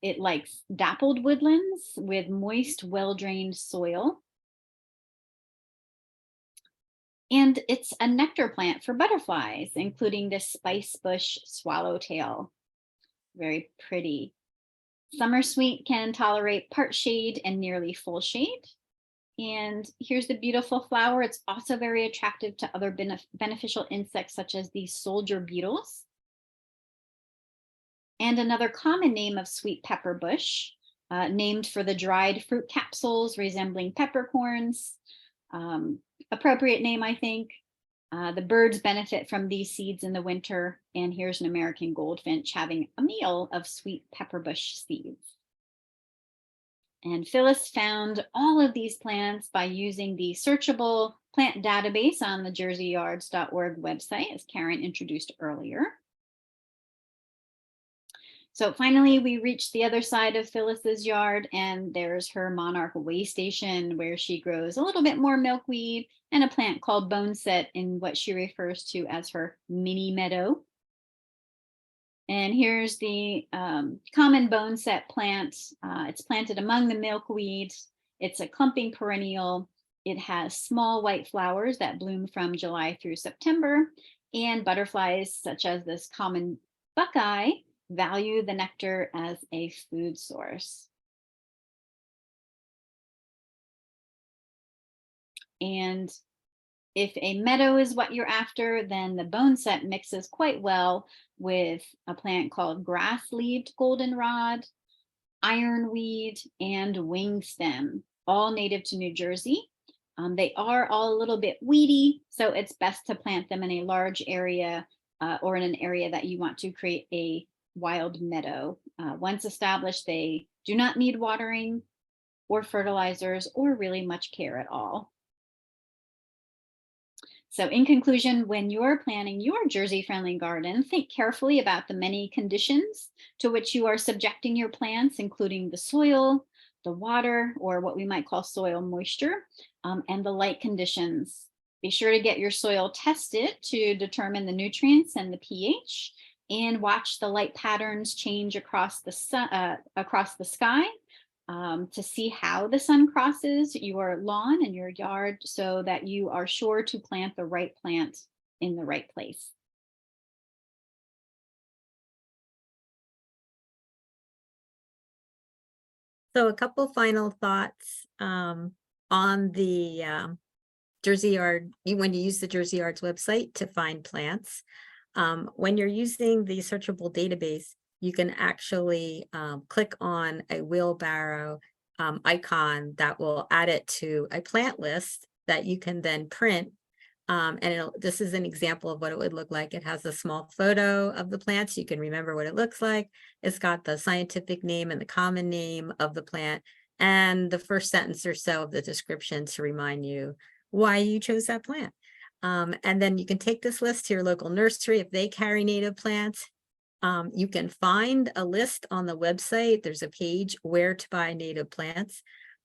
It likes dappled woodlands with moist, well-drained soil. And it's a nectar plant for butterflies, including this spice bush swallowtail. Very pretty. Summer sweet can tolerate part shade and nearly full shade. And here's the beautiful flower. It's also very attractive to other beneficial insects, such as these soldier beetles. And another common name of sweet pepper bush, named for the dried fruit capsules resembling peppercorns. Appropriate name, I think. The birds benefit from these seeds in the winter. And here's an American goldfinch having a meal of sweet pepper bush seeds. And Phyllis found all of these plants by using the searchable plant database on the jerseyyards.org website, as Karen introduced earlier. So finally, we reached the other side of Phyllis's yard, and there's her monarch way station, where she grows a little bit more milkweed and a plant called boneset in what she refers to as her mini meadow. And here's the common boneset plant. It's planted among the milkweed. It's a clumping perennial. It has small white flowers that bloom from July through September, and butterflies such as this common buckeye value the nectar as a food source. And if a meadow is what you're after, then the boneset mixes quite well with a plant called grass-leaved goldenrod, ironweed, and wingstem, all native to New Jersey. They are all a little bit weedy, so it's best to plant them in a large area or in an area that you want to create a wild meadow. Once established, they do not need watering or fertilizers or really much care at all. So in conclusion, when you're planning your Jersey-friendly garden, think carefully about the many conditions to which you are subjecting your plants, including the soil, the water, or what we might call soil moisture, and the light conditions. Be sure to get your soil tested to determine the nutrients and the pH, and watch the light patterns change across the sun, across the sky, to see how the sun crosses your lawn and your yard so that you are sure to plant the right plant in the right place. So a couple final thoughts on the Jersey Yard, when you use the Jersey Yard's website to find plants. When you're using the searchable database, you can actually click on a wheelbarrow icon that will add it to a plant list that you can then print. And this is an example of what it would look like. It has a small photo of the plant, so you can remember what it looks like. It's got the scientific name and the common name of the plant, and the first sentence or so of the description to remind you why you chose that plant. And then you can take this list to your local nursery if they carry native plants. You can find a list on the website. There's a page where to buy native plants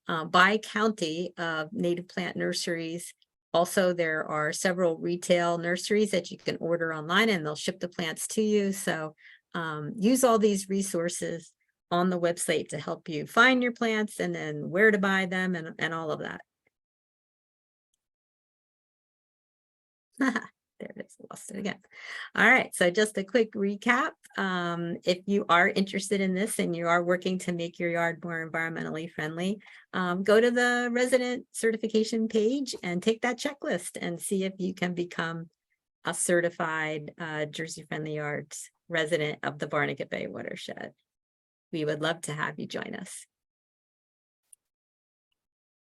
by county of native plant nurseries. Also, there are several retail nurseries that you can order online and they'll ship the plants to you. So use all these resources on the website to help you find your plants and then where to buy them and all of that. There it is, lost it again. All right, so just a quick recap. If you are interested in this and you are working to make your yard more environmentally friendly, go to the resident certification page and take that checklist and see if you can become a certified Jersey Friendly Yards resident of the Barnegat Bay watershed. We would love to have you join us.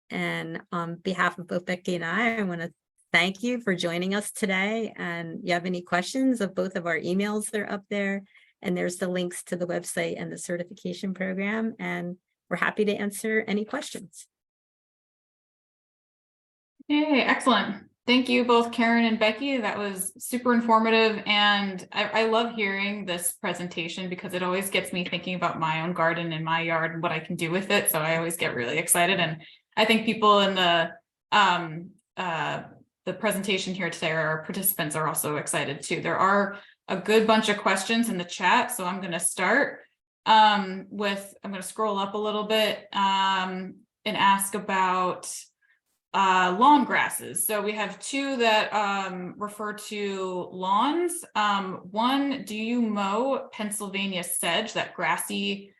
And on behalf of both Becky and I want to thank you for joining us today. And you have any questions of both of our emails, they're up there. And there's the links to the website and the certification program. And we're happy to answer any questions. Yay, excellent. Thank you both, Karen and Becky. That was super informative. And I love hearing this presentation because it always gets me thinking about my own garden and my yard and what I can do with it. So I always get really excited. And I think people in the presentation here today, our participants are also excited too. There are a good bunch of questions in the chat. So I'm going to start I'm going to scroll up a little bit and ask about lawn grasses. So we have two that refer to lawns. One, do you mow Pennsylvania sedge, that grassy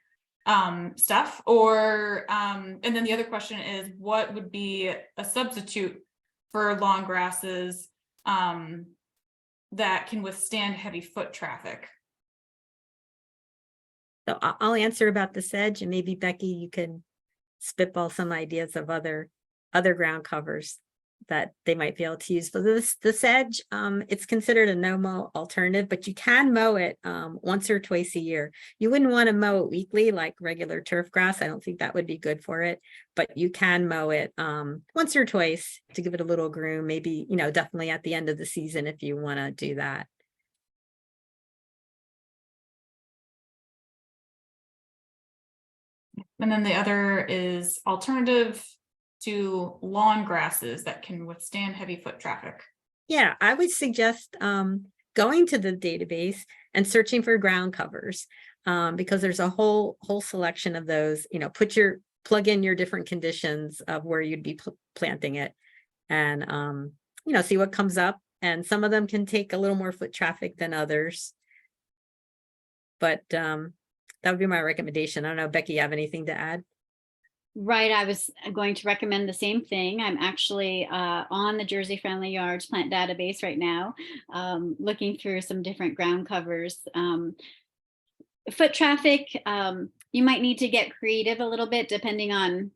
stuff? Or and then the other question is, what would be a substitute for lawn grasses that can withstand heavy foot traffic? So I'll answer about the sedge, and maybe Becky, you can spitball some ideas of other ground covers that they might be able to use. For the sedge, it's considered a no-mow alternative, but you can mow it once or twice a year. You wouldn't want to mow it weekly like regular turf grass. I don't think that would be good for it, but you can mow it once or twice to give it a little groom, maybe, definitely at the end of the season if you want to do that. And then the other is alternative to lawn grasses that can withstand heavy foot traffic. Yeah, I would suggest going to the database and searching for ground covers because there's a whole selection of those. Plug in your different conditions of where you'd be planting it, and see what comes up. And some of them can take a little more foot traffic than others, but that would be my recommendation. I don't know, Becky, you have anything to add? Right, I was going to recommend the same thing. I'm actually on the Jersey Friendly Yards plant database right now, looking through some different ground covers. Foot traffic, you might need to get creative a little bit depending on,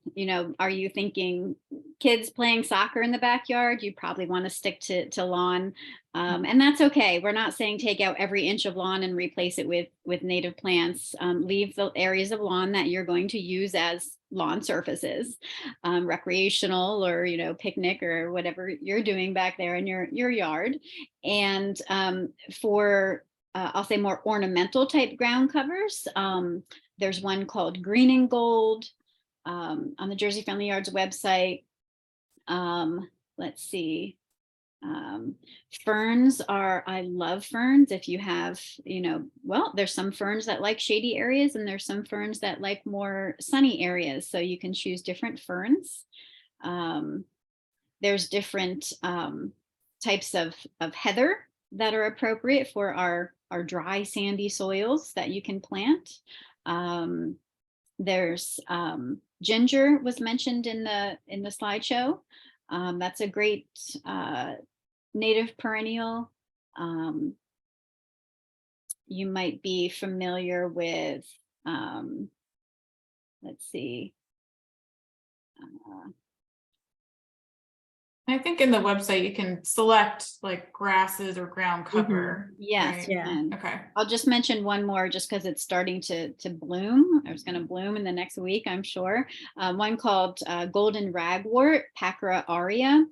are you thinking kids playing soccer in the backyard? You probably want to stick to lawn. And that's okay. We're not saying take out every inch of lawn and replace it with native plants. Leave the areas of lawn that you're going to use as lawn surfaces, recreational or, picnic or whatever you're doing back there in your yard. And for I'll say more ornamental type ground covers. There's one called Green and Gold on the Jersey Friendly Yards website. Let's see. Ferns are, I love ferns. If you have, well, there's some ferns that like shady areas and there's some ferns that like more sunny areas. So you can choose different ferns. There's different types of heather that are appropriate for our dry, sandy soils that you can plant. There's ginger was mentioned in the slideshow. That's a great native perennial. You might be familiar with, let's see. I think in the website you can select like grasses or ground cover. Yes. Right? Yeah. And Okay. I'll just mention one more just because it's starting to bloom. It's going to bloom in the next week, I'm sure. One called golden ragwort, Pacra aurea.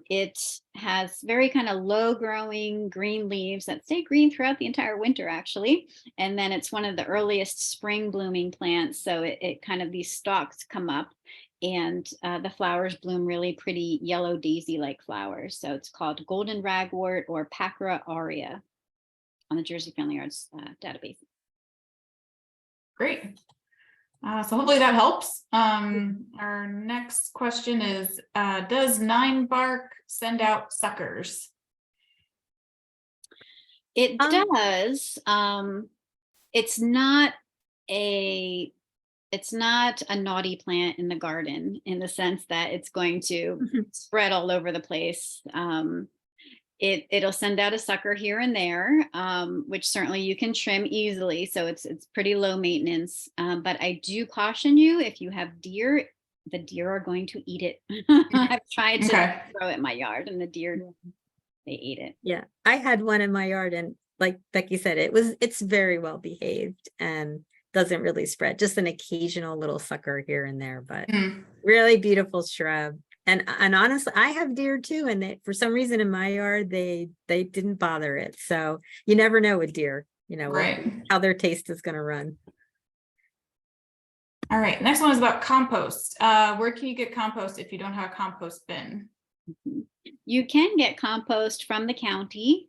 It has very kind of low growing green leaves that stay green throughout the entire winter, actually. And then it's one of the earliest spring blooming plants. So it kind of, these stalks come up and the flowers bloom really pretty yellow daisy-like flowers. So it's called golden ragwort or Pacra aurea on the Jersey Family Yards database. Great. So hopefully that helps. Our next question is, does 9-bark send out suckers? It does. It's not a naughty plant in the garden in the sense that it's going to spread all over the place. It'll send out a sucker here and there, which certainly you can trim easily. So it's pretty low maintenance. But I do caution you, if you have deer, the deer are going to eat it. I've tried to throw it in my yard and the deer, they ate it. Yeah, I had one in my yard and like Becky said, it's very well behaved and doesn't really spread, just an occasional little sucker here and there, but really beautiful shrub. And honestly, I have deer too, and for some reason in my yard, they didn't bother it. So you never know with deer, how their taste is going to run. All right, next one is about compost. Where can you get compost if you don't have a compost bin? You can get compost from the county.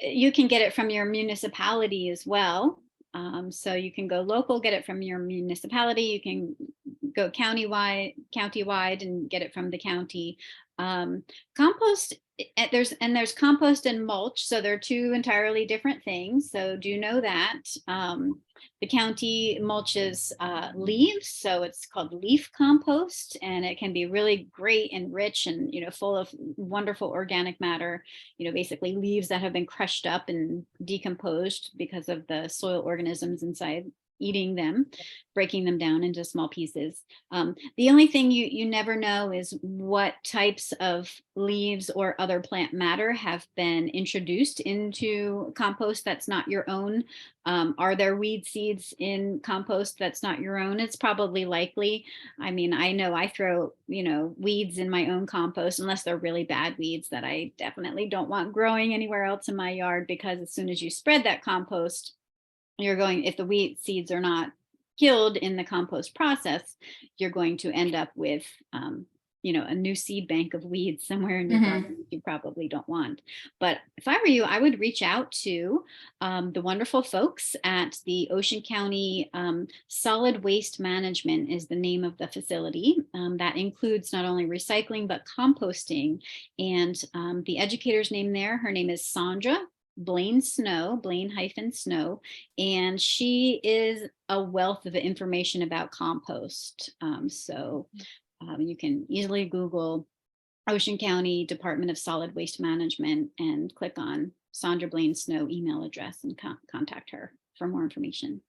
You can get it from your municipality as well. So you can go local, get it from your municipality. You can go countywide and get it from the county. Compost, there's compost and mulch. So they're two entirely different things. So do you know that? The county mulches leaves, so it's called leaf compost, and it can be really great and rich and full of wonderful organic matter. Basically leaves that have been crushed up and decomposed because of the soil organisms inside eating them, breaking them down into small pieces. The only thing you never know is what types of leaves or other plant matter have been introduced into compost that's not your own. Are there weed seeds in compost that's not your own? It's probably likely. I mean, I know I throw, weeds in my own compost, unless they're really bad weeds that I definitely don't want growing anywhere else in my yard, because as soon as you spread that compost, if the wheat seeds are not killed in the compost process, you're going to end up with, a new seed bank of weeds somewhere in your garden you probably don't want. But if I were you, I would reach out to the wonderful folks at the Ocean County Solid Waste Management is the name of the facility. That includes not only recycling, but composting. And the educator's name there, her name is Sandra Blaine-Snow, Blaine-Snow, and she is a wealth of information about compost. So you can easily Google Ocean County Department of Solid Waste Management and click on Sandra Blaine-Snow email address and contact her for more information.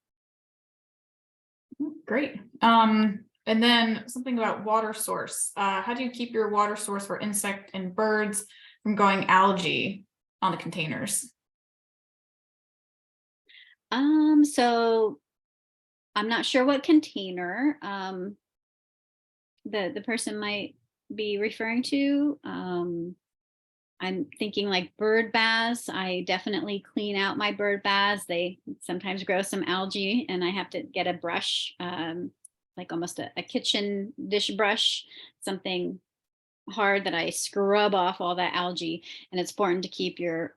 Great. And then something about water source. How do you keep your water source for insect and birds from going algae on the containers? So I'm not sure what container the person might be referring to. I'm thinking like bird baths. I definitely clean out my bird baths. They sometimes grow some algae and I have to get a brush, like almost a kitchen dish brush, something hard that I scrub off all that algae. And it's important to keep your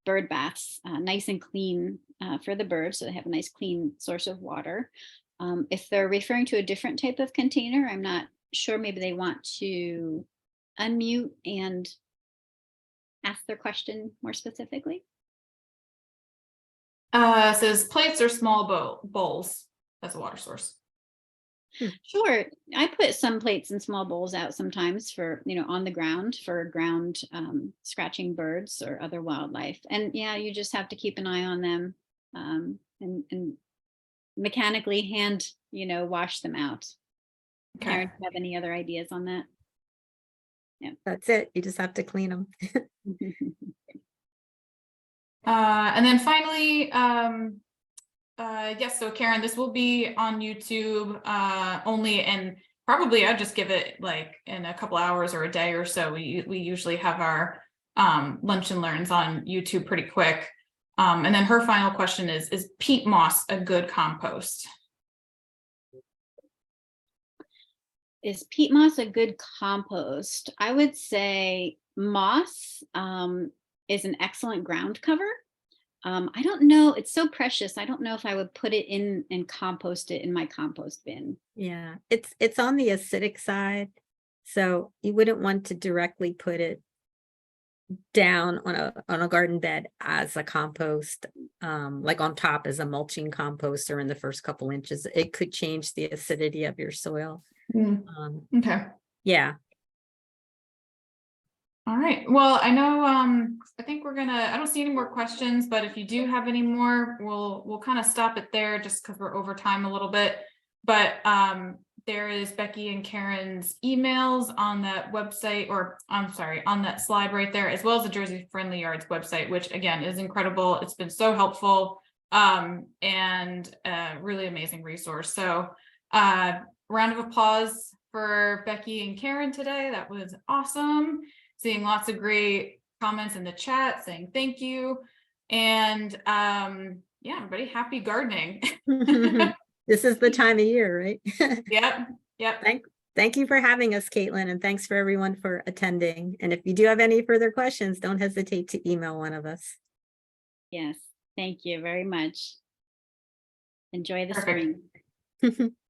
bird baths nice and clean for the birds, so they have a nice clean source of water. If they're referring to a different type of container, I'm not sure, maybe they want to unmute and ask their question more specifically. Says plates or small bowls as a water source. Sure. I put some plates and small bowls out sometimes for, on the ground for ground scratching birds or other wildlife. And yeah, you just have to keep an eye on them and mechanically hand, wash them out. Okay. Karen, do you have any other ideas on that? That's it. You just have to clean them. And then finally, yes, so Karen, this will be on YouTube only, and probably I'd just give it like in a couple hours or a day or so. We usually have our lunch and learns on YouTube pretty quick. And then her final question is peat moss a good compost? Is peat moss a good compost? I would say moss is an excellent ground cover. I don't know, it's so precious. I don't know if I would put it in and compost it in my compost bin. Yeah, it's on the acidic side, so you wouldn't want to directly put it down on a garden bed as a compost, like on top as a mulching compost or in the first couple inches. It could change the acidity of your soil. Okay. Yeah. All right. Well, I know, I think I don't see any more questions, but if you do have any more, we'll kind of stop it there just because we're over time a little bit. But there is Becky and Karen's emails on that website, or I'm sorry, on that slide right there, as well as the Jersey Friendly Yards website, which again is incredible. It's been so helpful and a really amazing resource. So round of applause for Becky and Karen today. That was awesome. Seeing lots of great comments in the chat saying thank you. And yeah, everybody, happy gardening. This is the time of year, right? Yep. Thank you for having us, Caitlin, and thanks for everyone for attending. And if you do have any further questions, don't hesitate to email one of us. Yes, thank you very much. Enjoy the Perfect. spring.